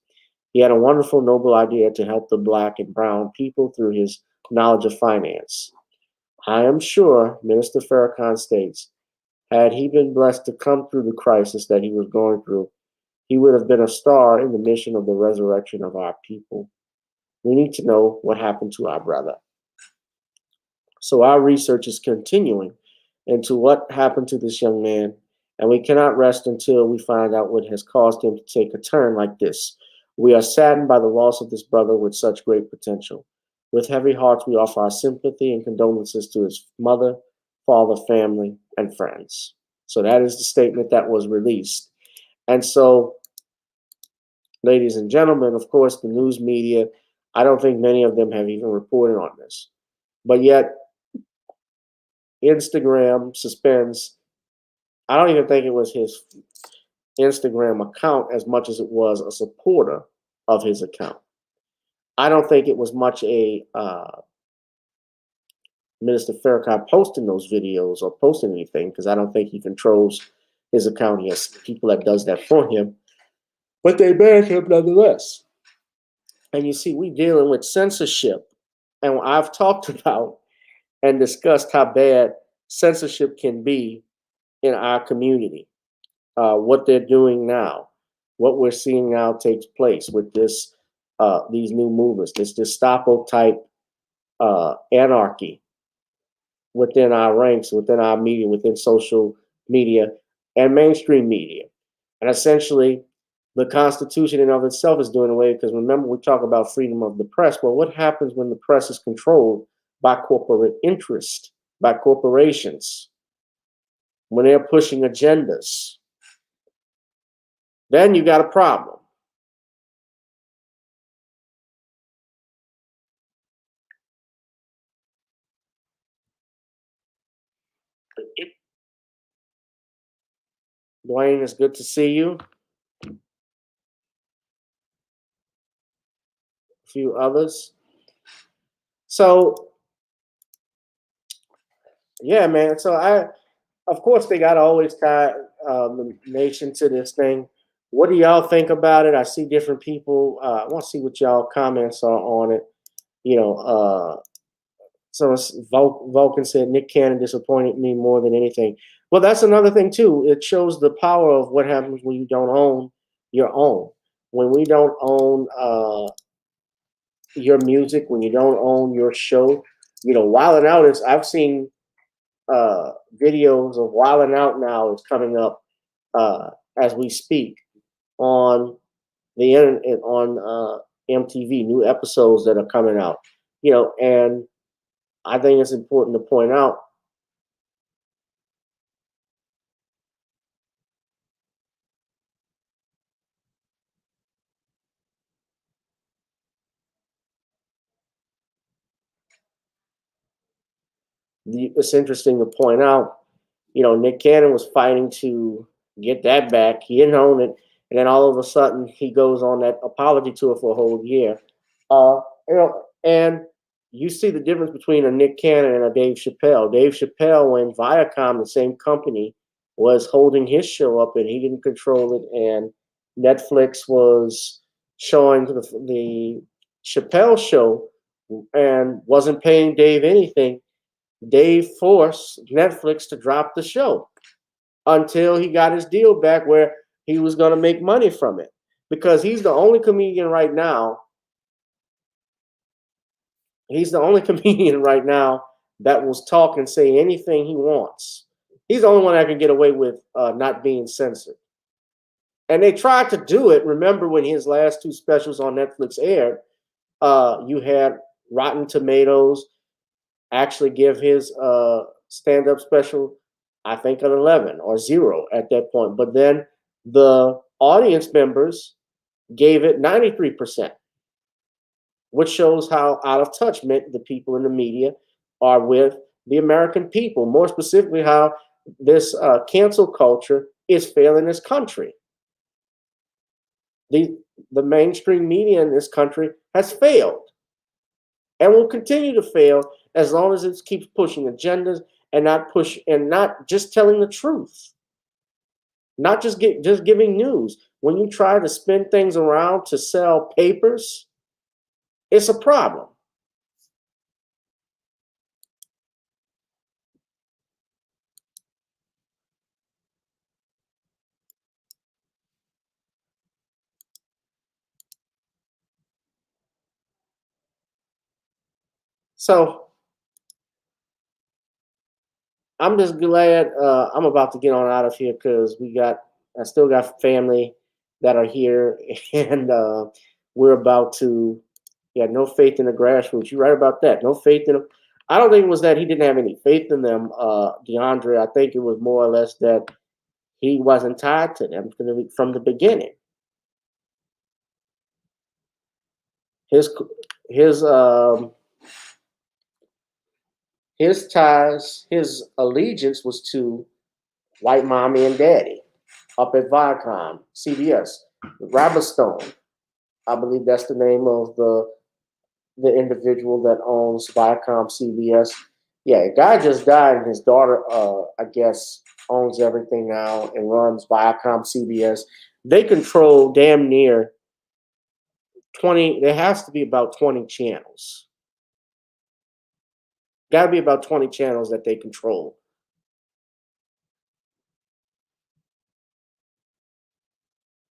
Speaker 1: He had a wonderful, noble idea to help the Black and brown people through his knowledge of finance. I am sure, Minister Farrakhan states, had he been blessed to come through the crisis that he was going through, he would have been a star in the mission of the resurrection of our people. We need to know what happened to our brother. So our research is continuing into what happened to this young man, and we cannot rest until we find out what has caused him to take a turn like this. We are saddened by the loss of this brother with such great potential. With heavy hearts, we offer our sympathy and condolences to his mother, father, family, and friends. So that is the statement that was released. And so, ladies and gentlemen, of course, the news media, I don't think many of them have even reported on this. But yet, Instagram suspends, I don't even think it was his Instagram account as much as it was a supporter of his account. I don't think it was much a Minister Farrakhan posting those videos or posting anything, because I don't think he controls his account. He has people that does that for him, but they banned him nonetheless. And you see, we're dealing with censorship, and I've talked about and discussed how bad censorship can be in our community. What they're doing now, what we're seeing now takes place with this, these new movements, this Gestapo type anarchy within our ranks, within our media, within social media and mainstream media. And essentially, the Constitution in of itself is doing away, because remember, we talk about freedom of the press. Well, what happens when the press is controlled by corporate interest, by corporations, when they're pushing agendas? Then you got a problem. Dwayne, it's good to see you. A few others. So, yeah, man. So of course, they got to always tie the nation to this thing. What do y'all think about it? I see different people. I want to see what y'all comments are on it. You know, so Vulcan said Nick Cannon disappointed me more than anything. Well, that's another thing too. It shows the power of what happens when you don't own your own. When we don't own your music, when you don't own your show. You know, Wildin' Out is. I've seen videos of Wildin' Out now is coming up as we speak on the internet, on MTV. New episodes that are coming out. You know, and I think it's important to point out it's interesting to point out, you know, Nick Cannon was fighting to get that back. He didn't own it. And then all of a sudden he goes on that apology tour for a whole year. You know, and you see the difference between a Nick Cannon and a Dave Chappelle. Dave Chappelle, when Viacom, the same company, was holding his show up and he didn't control it, and Netflix was showing the Chappelle show and wasn't paying Dave anything, Dave forced Netflix to drop the show until he got his deal back where he was going to make money from it, because he's the only comedian right now. He's the only comedian right now that will talk and say anything he wants. He's the only one that can get away with not being censored. And they tried to do it. Remember when his last two specials on Netflix aired, you had Rotten Tomatoes actually give his stand-up special, I think, an 11 or 0 at that point. But then the audience members gave it 93%, which shows how out of touch the people in the media are with the American people. More specifically, how this cancel culture is failing this country. The mainstream media in this country has failed and will continue to fail as long as it keeps pushing agendas and not just telling the truth, not just giving news. When you try to spin things around to sell papers, it's a problem. So I'm just glad I'm about to get on out of here, because I still got family that are here, and we're about to. Yeah, no faith in the grassroots. You're right about that. No faith in them. I don't think it was that he didn't have any faith in them, DeAndre. I think it was more or less that he wasn't tied to them from the beginning. His ties, his allegiance was to white mommy and daddy up at Viacom, CBS. Robert Stone, I believe that's the name of the individual that owns Viacom CBS. Yeah, a guy just died, and his daughter, I guess, owns everything now and runs Viacom CBS. They control damn near 20. There has to be about 20 channels. Got to be about 20 channels that they control.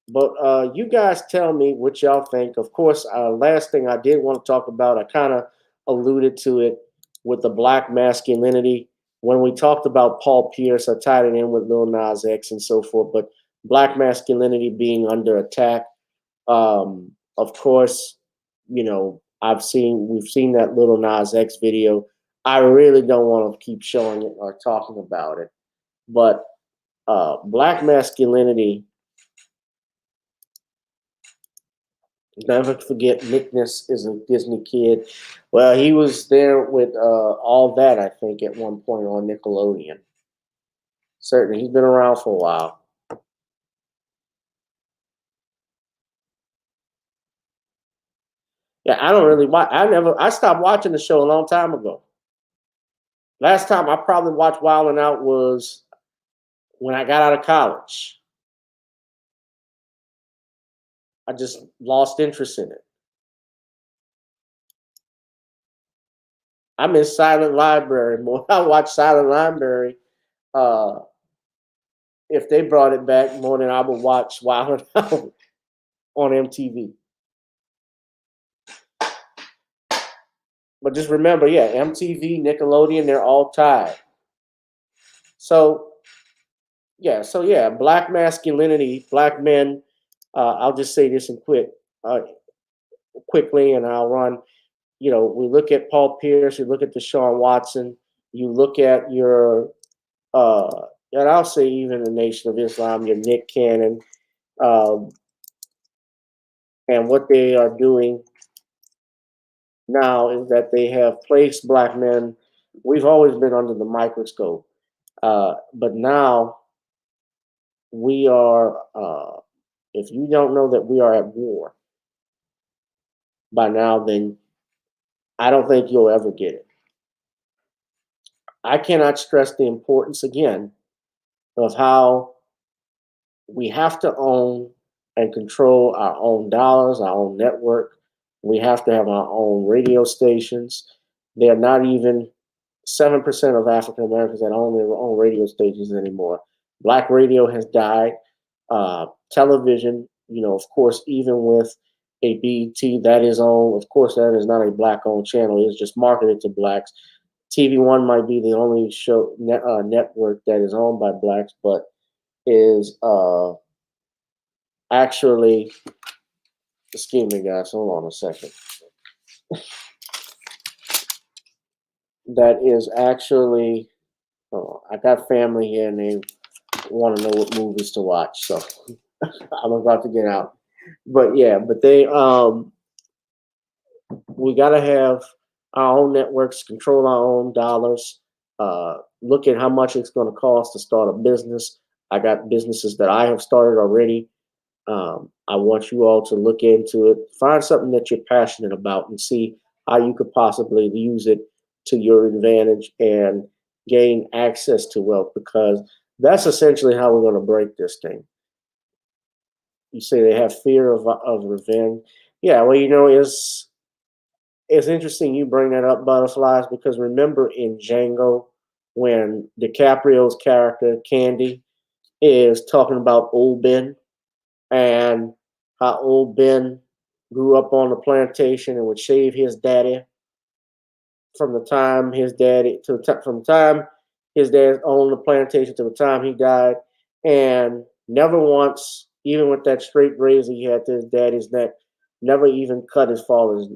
Speaker 1: But you guys tell me what y'all think. Of course, last thing I did want to talk about, I kind of alluded to it with the Black Masculinity. When we talked about Paul Pierce, I tied it in with Lil Nas X and so forth. But Black Masculinity being under attack. Of course, you know, we've seen that Lil Nas X video. I really don't want to keep showing it or talking about it. But Black Masculinity, never forget, Nickness is a Disney kid. Well, he was there with All That, I think, at one point on Nickelodeon. Certainly, he's been around for a while. Yeah, I don't really watch. I stopped watching the show a long time ago. Last time I probably watched Wild 'N Out was when I got out of college. I just lost interest in it. I miss Silent Library more. I watch Silent Library if they brought it back more than I would watch Wild 'N Out on MTV. But just remember, yeah, MTV, Nickelodeon, they're all tied. So yeah, Black Masculinity, black men. I'll just say this and quickly, and I'll run. You know, we look at Paul Pierce, you look at Deshaun Watson, you look at your, and I'll say even the Nation of Islam, your Nick Cannon, and what they are doing now is that they have placed black men. We've always been under the microscope, but now we are. If you don't know that we are at war by now, then I don't think you'll ever get it. I cannot stress the importance again of how we have to own and control our own dollars, our own network. We have to have our own radio stations. They're not even 7% of African Americans that own their own radio stations anymore. Black radio has died. Television, you know, of course, even with a BET that is owned, of course, that is not a black-owned channel. It's just marketed to blacks. TV One might be the only show network that is owned by blacks, but is actually, excuse me, guys, hold on a second. That is actually, oh, I got family here and they want to know what movies to watch, so I'm about to get out. But yeah, but we got to have our own networks, control our own dollars, look at how much it's going to cost to start a business. I got businesses that I have started already. I want you all to look into it, find something that you're passionate about and see how you could possibly use it to your advantage and gain access to wealth, because that's essentially how we're going to break this thing. You say they have fear of revenge. Yeah, well, you know, it's interesting you bring that up, Butterflies, because remember in Django when DiCaprio's character, Candy, is talking about old Ben and how old Ben grew up on the plantation and would shave his daddy from the time his daddy from the time his dad owned the plantation to the time he died, and never once, even with that straight razor he had to his daddy's neck, never even cut his father's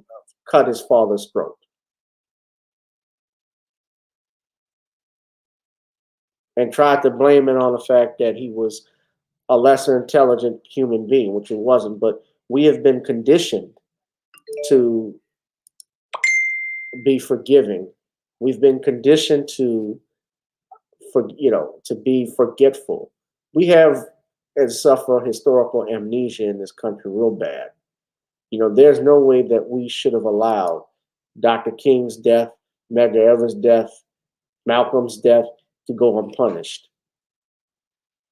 Speaker 1: throat. And tried to blame it on the fact that he was a lesser intelligent human being, which it wasn't. But we have been conditioned to be forgiving. We've been conditioned to be forgetful. We have and suffer historical amnesia in this country real bad. You know, there's no way that we should have allowed Dr. King's death, Medgar Evers' death, Malcolm's death to go unpunished.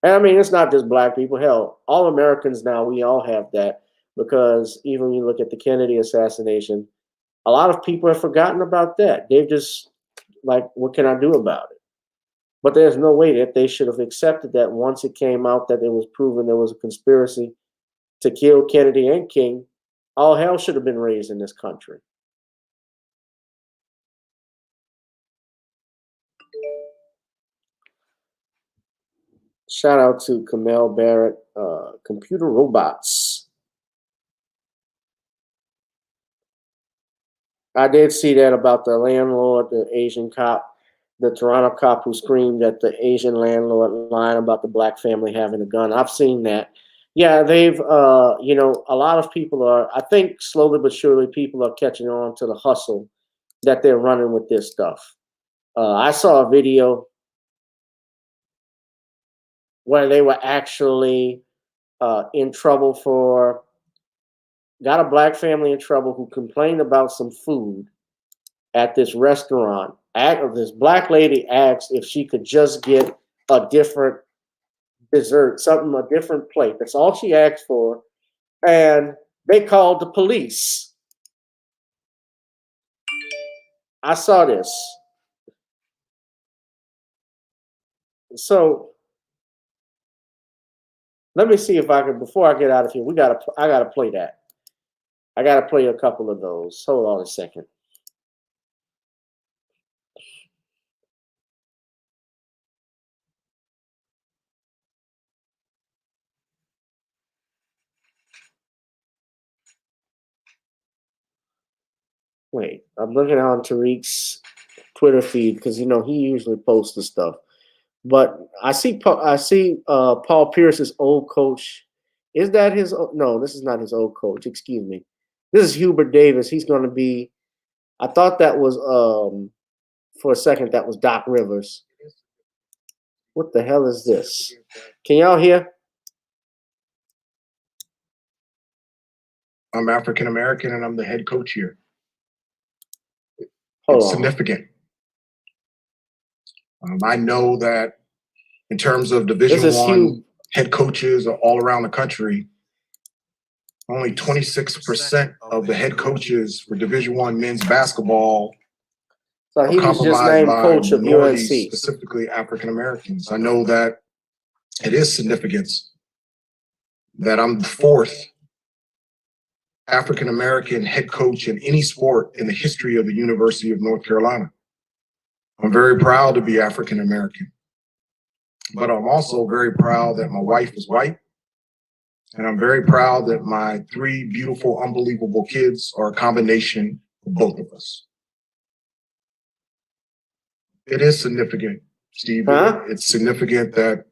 Speaker 1: And I mean, it's not just black people. Hell, all Americans now, we all have that, because even when you look at the Kennedy assassination, a lot of people have forgotten about that. They've just like, what can I do about it? But there's no way that they should have accepted that once it came out that it was proven there was a conspiracy to kill Kennedy and King. All hell should have been raised in this country. Shout out to Kamel Barrett, Computer Robots. I did see that about the landlord, the Asian cop, the Toronto cop who screamed at the Asian landlord lying about the black family having a gun. I've seen that. Yeah, they've, you know, a lot of people are, I think slowly but surely, people are catching on to the hustle that they're running with this stuff. I saw a video where they were actually in trouble for, got a black family in trouble who complained about some food at this restaurant. This black lady asked if she could just get a different dessert, something, a different plate. That's all she asked for. And they called the police. I saw this. So let me see if I can, before I get out of here, I gotta play that. I gotta play a couple of those. Hold on a second. Wait, I'm looking on Tariq's Twitter feed because you know he usually posts the stuff. But I see Paul Pierce's old coach. Is that his? No, this is not his old coach. Excuse me. This is Hubert Davis. He's going to be. I thought that was for a second that was Doc Rivers. What the hell is this? Can y'all hear?
Speaker 2: I'm African American and I'm the head coach here.
Speaker 1: Hold
Speaker 2: It's
Speaker 1: on.
Speaker 2: significant. I know that in terms of Division I head coaches all around the country, only 26% of the head coaches for Division I men's basketball
Speaker 1: So he was just named coach of UNC.
Speaker 2: Specifically African Americans. I know that it is significance that I'm the fourth African American head coach in any sport in the history of the University of North Carolina. I'm very proud to be African American, but I'm also very proud that my wife is white. And I'm very proud that my three beautiful, unbelievable kids are a combination of both of us. It is significant, Steve.
Speaker 1: Huh?
Speaker 2: It's significant that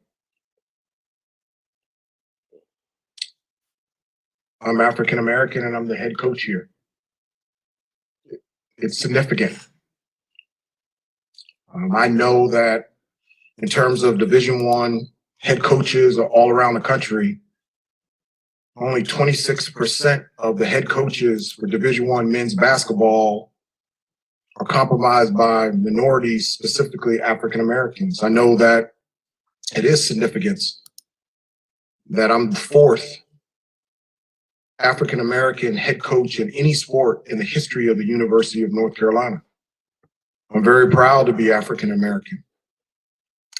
Speaker 2: I'm African American and I'm the head coach here. It's significant. I know that in terms of Division I head coaches all around the country, only 26% of the head coaches for Division I men's basketball are compromised by minorities, specifically African Americans. I know that it is significance that I'm the fourth African American head coach in any sport in the history of the University of North Carolina. I'm very proud to be African American,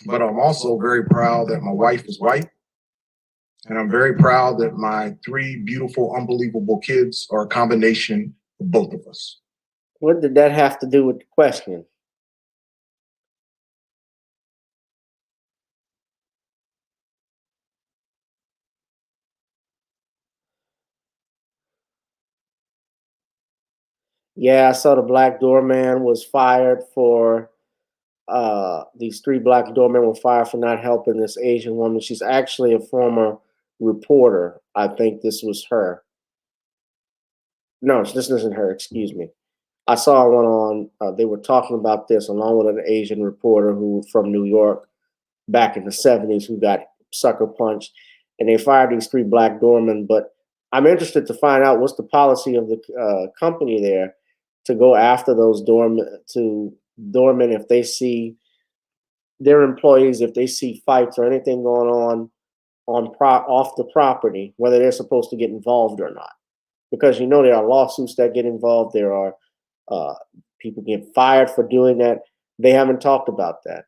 Speaker 2: but I'm also very proud that my wife is white. And I'm very proud that my three beautiful, unbelievable kids are a combination of both of us.
Speaker 1: What did that have to do with the question? Yeah, I saw the black doorman was fired for these three black doormen were fired for not helping this Asian woman. She's actually a former reporter. I think this was her. No, this isn't her. Excuse me. I saw one on. They were talking about this along with an Asian reporter who from New York back in the '70s who got sucker punched, and they fired these three black doormen. But I'm interested to find out what's the policy of the company there to go after those doormen if they see their employees, if they see fights or anything going on off the property, whether they're supposed to get involved or not. Because you know there are lawsuits that get involved. There are people get fired for doing that. They haven't talked about that.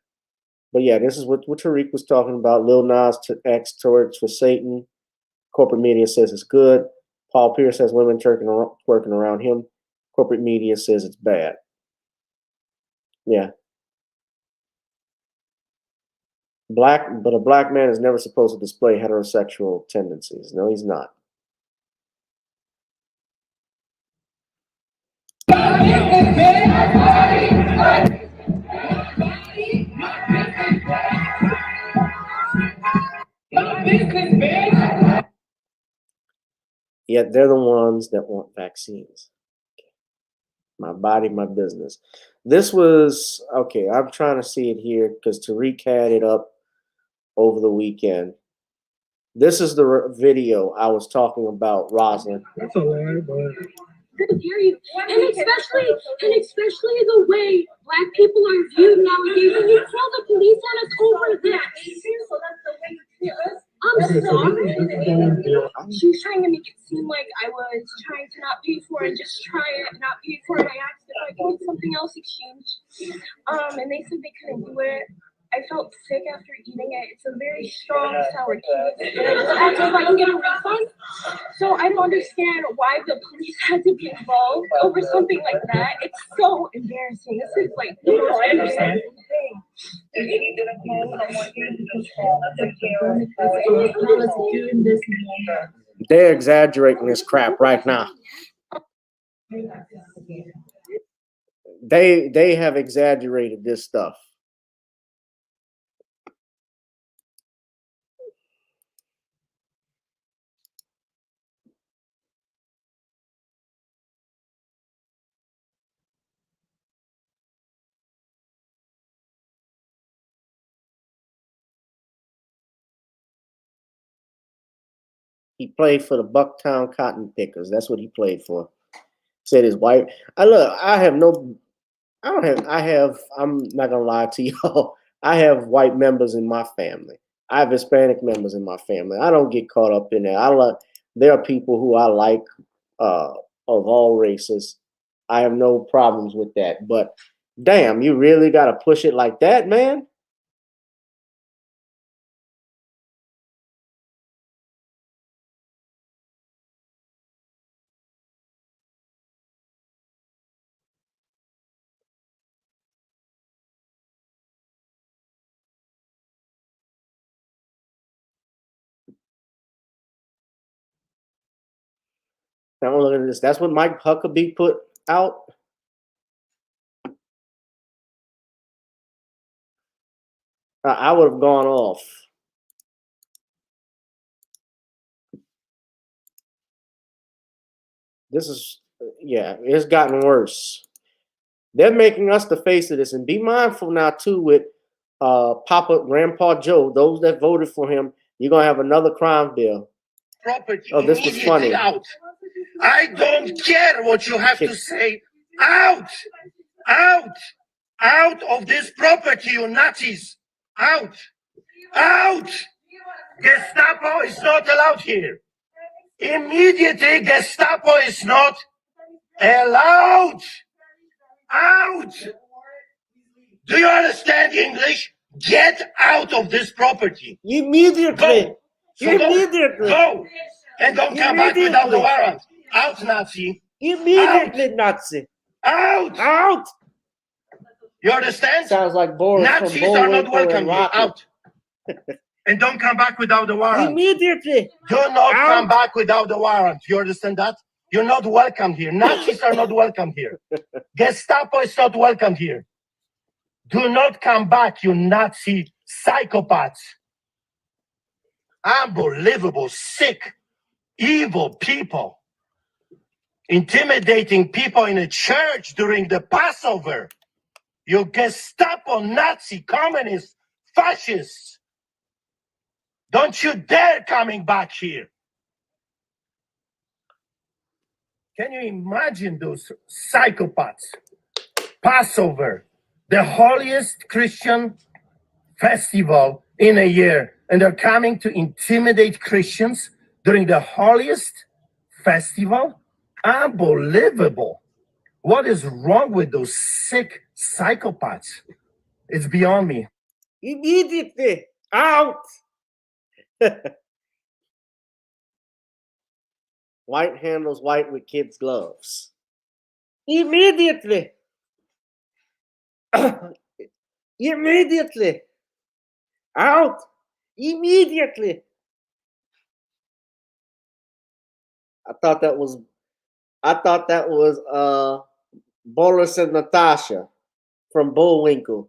Speaker 1: But yeah, this is what Tariq was talking about. Lil Nas X torch for Satan. Corporate media says it's good. Paul Pierce has women twerking around him. Corporate media says it's bad. Yeah. But a black man is never supposed to display heterosexual tendencies. No, he's not. Yet they're the ones that want vaccines. My body, my business. This was okay. I'm trying to see it here because Tariq had it up over the weekend. This is the video I was talking about, Rosalind.
Speaker 4: That's a lie, but could hear you, and especially the way black people are viewed nowadays. And you call the police on us over that. So that's the way you treat us. I'm sorry. She was trying to make it seem like I was trying to not pay for it, just try it, not pay for it. I asked if I could get something else exchanged. And they said they couldn't do it. I felt sick after eating it. It's a very strong sour taste. And I just asked if I can get a refund. So I don't understand why the police had to be involved over something like that. It's so embarrassing. This is like the most embarrassing thing.
Speaker 1: They're exaggerating this crap right now. They have exaggerated this stuff. He played for the Bucktown Cotton Pickers. That's what he played for. Said his wife. I'm not gonna lie to y'all. I have white members in my family. I have Hispanic members in my family. I don't get caught up in that. There are people who I like of all races. I have no problems with that. But damn, you really gotta push it like that, man? Now look at this. That's what Mike Hucklebuck put out. I would have gone off. This is, yeah, it's gotten worse. They're making us the face of this, and be mindful now too with Grandpa Joe. Those that voted for him, you're gonna have another crime bill.
Speaker 2: Property.
Speaker 1: Oh, this was funny.
Speaker 2: Out. I don't care what you have to say. Out, out, out of this property, you Nazis. Out, out. Gestapo is not allowed here. Immediately, Gestapo is not allowed. Out. Do you understand English? Get out of this property.
Speaker 1: Immediately.
Speaker 2: So
Speaker 1: Immediately.
Speaker 2: Go. And don't come back without the warrant. Out, Nazi.
Speaker 1: Immediately,
Speaker 2: Out.
Speaker 1: Nazi.
Speaker 2: Out.
Speaker 1: Out.
Speaker 2: You understand?
Speaker 1: Sounds like Boris
Speaker 2: Nazis
Speaker 1: from
Speaker 2: are not
Speaker 1: Bullwinkle
Speaker 2: welcome
Speaker 1: and
Speaker 2: here.
Speaker 1: Rocky.
Speaker 2: Out. And don't come back without the warrant.
Speaker 1: Immediately.
Speaker 2: Do not come back without the warrant. You understand that? You're not welcome here. Nazis are not welcome here. Gestapo is not welcome here. Do not come back, you Nazi psychopaths. Unbelievable, sick, evil people. Intimidating people in a church during the Passover. You Gestapo, Nazi, communist, fascists. Don't you dare coming back here. Can you imagine those psychopaths? Passover, the holiest Christian festival in a year, and they're coming to intimidate Christians during the holiest festival? Unbelievable. What is wrong with those sick psychopaths? It's beyond me.
Speaker 1: Immediately out. White handles white with kids' gloves. Immediately. Immediately. Out. Immediately. I thought that was Boris and Natasha from Bullwinkle.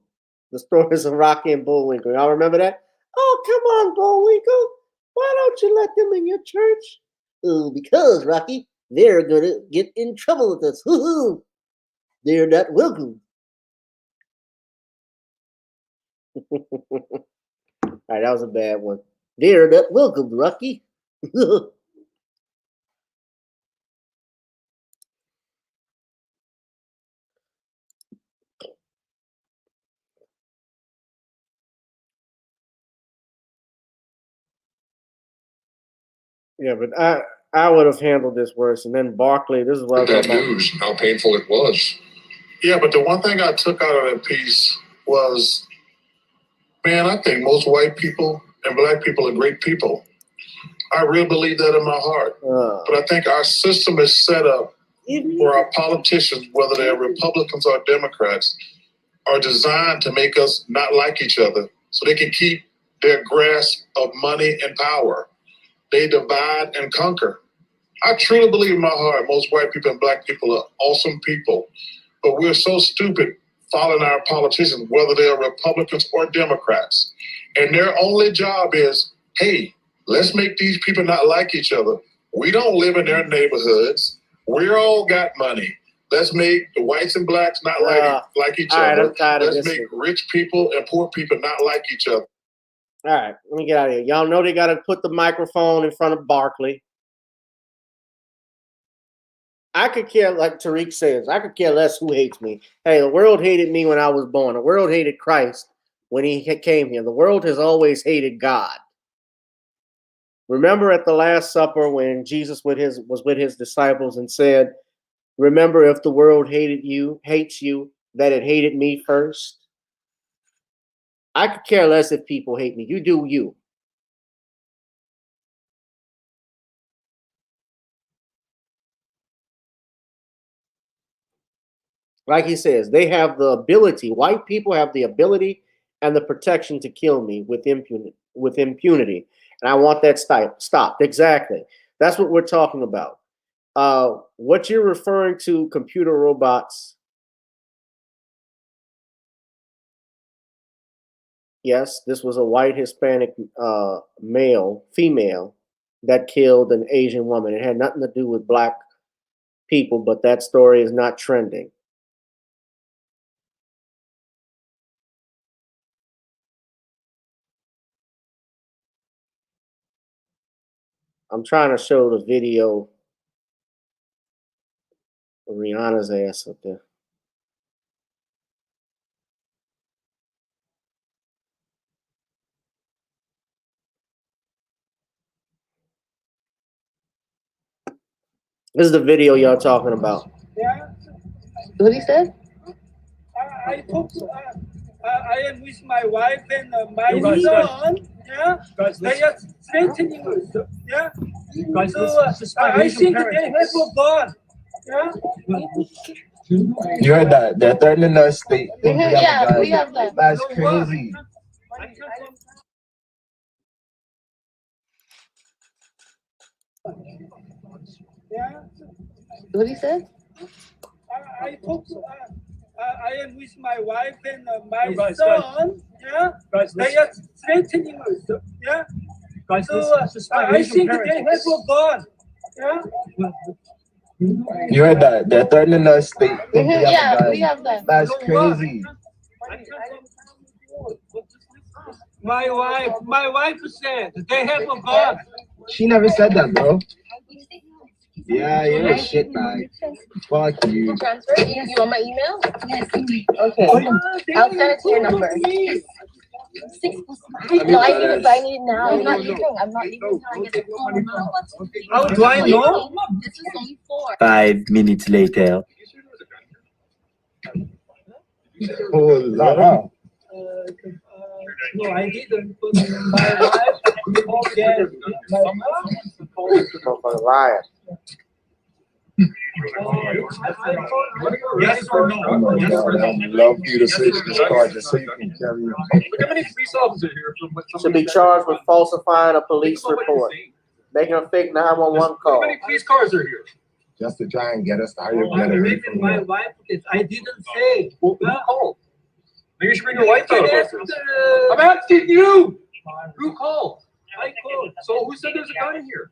Speaker 1: The stories of Rocky and Bullwinkle. Y'all remember that? Oh, come on, Bullwinkle. Why don't you let them in your church? Oh, because, Rocky, they're going to get in trouble with us. Hoo-hoo. They're not welcome. All right, that was a bad one. They're not welcome, Rocky. Yeah, but I would have handled this worse. And then Barkley, this is what I was
Speaker 5: That
Speaker 1: talking about.
Speaker 5: news, how painful it was.
Speaker 2: Yeah, but the one thing I took out of that piece was, man, I think most white people and black people are great people. I really believe that in my heart. But I think our system is set up where our politicians, whether they're Republicans or Democrats, are designed to make us not like each other so they can keep their grasp of money and power. They divide and conquer. I truly believe in my heart most white people and black people are awesome people, but we're so stupid following our politicians, whether they're Republicans or Democrats. And their only job is, hey, let's make these people not like each other. We don't live in their neighborhoods. We're all got money. Let's make the whites and blacks not like each other. Let's make rich people and poor people not like each other.
Speaker 1: All right, let me get out of here. Y'all know they got to put the microphone in front of Barkley. I could care, like Tariq says, I could care less who hates me. Hey, the world hated me when I was born. The world hated Christ when he came here. The world has always hated God. Remember at the Last Supper when Jesus was with his disciples and said, remember, if the world hates you, that it hated me first. I could care less if people hate me. You do you. Like he says, they have the ability, white people have the ability and the protection to kill me with impunity. And I want that stopped. Exactly. That's what we're talking about. What you're referring to, computer robots. Yes, this was a white Hispanic female that killed an Asian woman. It had nothing to do with black people, but that story is not trending. I'm trying to show the video of Rihanna's ass up there. This is the video y'all talking about.
Speaker 6: Yeah.
Speaker 7: What he said?
Speaker 6: I am with my wife and my son. Yeah. They are threatening us. Yeah. So I think they have a God. Yeah.
Speaker 8: You heard that? They're threatening us.
Speaker 7: Yeah, we have that.
Speaker 8: That's crazy.
Speaker 6: Yeah.
Speaker 7: What he said?
Speaker 6: I am with my wife and my son. Yeah. They are threatening us. Yeah. So I think they have a God. Yeah.
Speaker 8: You heard that? They're threatening us.
Speaker 7: Yeah, we have that.
Speaker 8: That's crazy.
Speaker 6: My wife said they have a God.
Speaker 8: She never said that, bro. Yeah, you're a shitbag. Fuck you.
Speaker 7: Transfer? You want my email? Yes. Okay. I'll send it to your number. 6 + 5. No, I need it now. I'm not leaving. I'm not leaving until I get the phone.
Speaker 6: How do I know?
Speaker 7: This is only 4.
Speaker 9: 5 minutes later.
Speaker 8: Oh, Lord.
Speaker 6: No, I didn't. But my wife called Gavin.
Speaker 1: Motherfucker lying.
Speaker 6: Yes or no?
Speaker 8: Oh my God, I'd love for you to say this card just so you can carry on.
Speaker 6: Look how many police officers here from what
Speaker 1: Should be charged with falsifying a police report, making a fake 911 call.
Speaker 6: How many police cars are here?
Speaker 8: Just to try and get us to hire a
Speaker 6: I'm
Speaker 8: better
Speaker 6: making my wife. I didn't say. Well, who called? Maybe you should bring your wife out. I'm asking you. Who called? I called. So who said there's a gun here?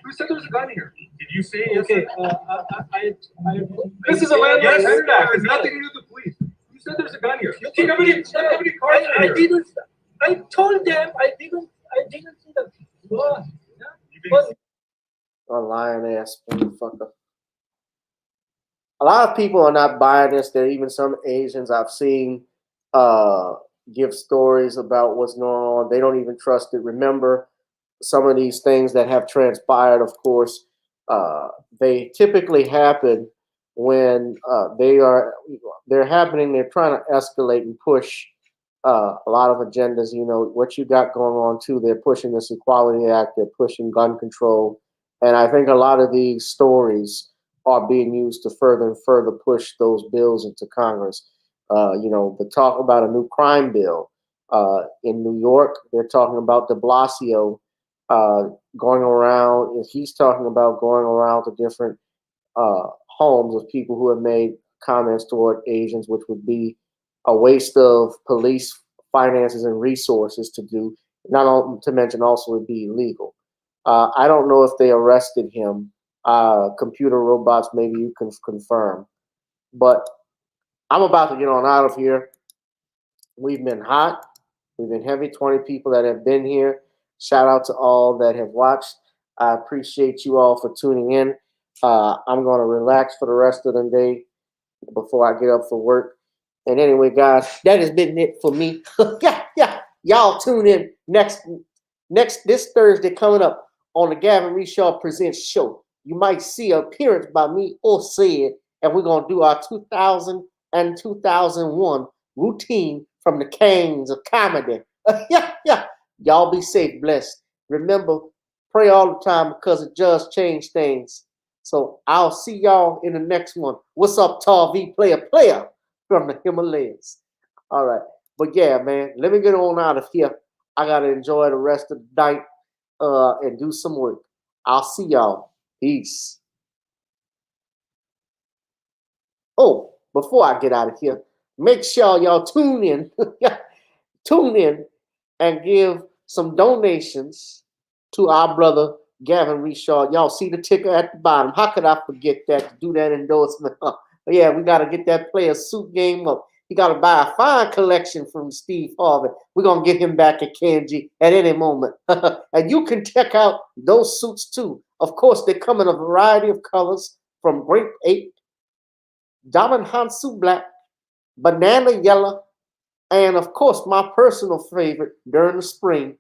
Speaker 6: Who said there's a gun here? Did you say yes? Okay. This is a landmark standard act. It's nothing to do with the police. Who said there's a gun here? Look how many cars are here? I didn't. I told them I didn't see the law.
Speaker 1: A lying ass motherfucker. A lot of people are not buying this. There are even some Asians I've seen give stories about what's going on. They don't even trust it. Remember, some of these things that have transpired, of course, they typically happen when they're happening. They're trying to escalate and push a lot of agendas. You know, what you got going on too. They're pushing this Equality Act. They're pushing gun control. And I think a lot of these stories are being used to further and further push those bills into Congress. You know, the talk about a new crime bill in New York. They're talking about de Blasio going around. He's talking about going around to different homes of people who have made comments toward Asians, which would be a waste of police finances and resources to do. Not to mention also it'd be illegal. I don't know if they arrested him. Computer robots, maybe you can confirm. But I'm about to get on out of here. We've been hot. We've been heavy. 20 people that have been here. Shout out to all that have watched. I appreciate you all for tuning in. I'm going to relax for the rest of the day before I get up for work. And anyway, guys, that has been it for me. Yeah. Y'all tune in this Thursday coming up on the Gavin Reshaw Presents show. You might see an appearance by me or say it, and we're going to do our 2000 and 2001 routine from the Kings of Comedy. Yeah. Y'all be safe, blessed. Remember, pray all the time because it does change things. So I'll see y'all in the next one. What's up, Tall V player from the Himalayas? All right. But yeah, man, let me get on out of here. I got to enjoy the rest of the night and do some work. I'll see y'all. Peace. Oh, before I get out of here, make sure y'all tune in. Tune in and give some donations to our brother Gavin Reshaw. Y'all see the ticker at the bottom. How could I forget that to do that endorsement? Yeah, we got to get that player suit game up. You got to buy a fine collection from Steve Harvey. We're going to get him back at Kenji at any moment. And you can check out those suits too. Of course, they come in a variety of colors from Grape 8, Diamond Hansu Black, Banana Yellow, and of course, my personal favorite during the spring,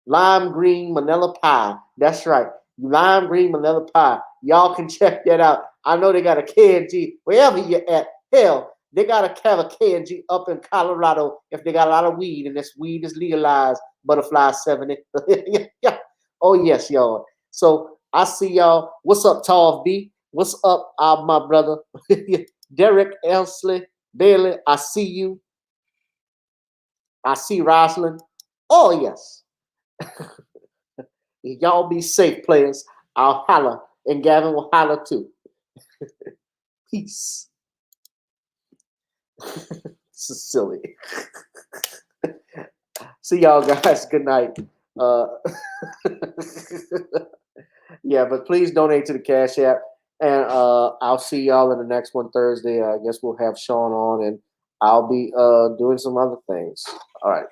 Speaker 1: Lime Green Manila Pie. That's right, Lime Green Manila Pie. Y'all can check that out. I know they got a KNG wherever you're at. Hell, they got a have a KNG up in Colorado if they got a lot of weed, and this weed is legalized. Butterfly 70. Yeah. Oh yes, y'all. So I see y'all. What's up, Tall B? What's up, my brother Derek Elsley Bailey? I see you. I see Rosalind. Oh yes. Y'all be safe, players. I'll holler, and Gavin will holler too. Peace. This is silly. See y'all guys. Good night. Yeah, but please donate to the Cash App. And I'll see y'all in the next one Thursday. I guess we'll have Sean on, and I'll be doing some other things. All right.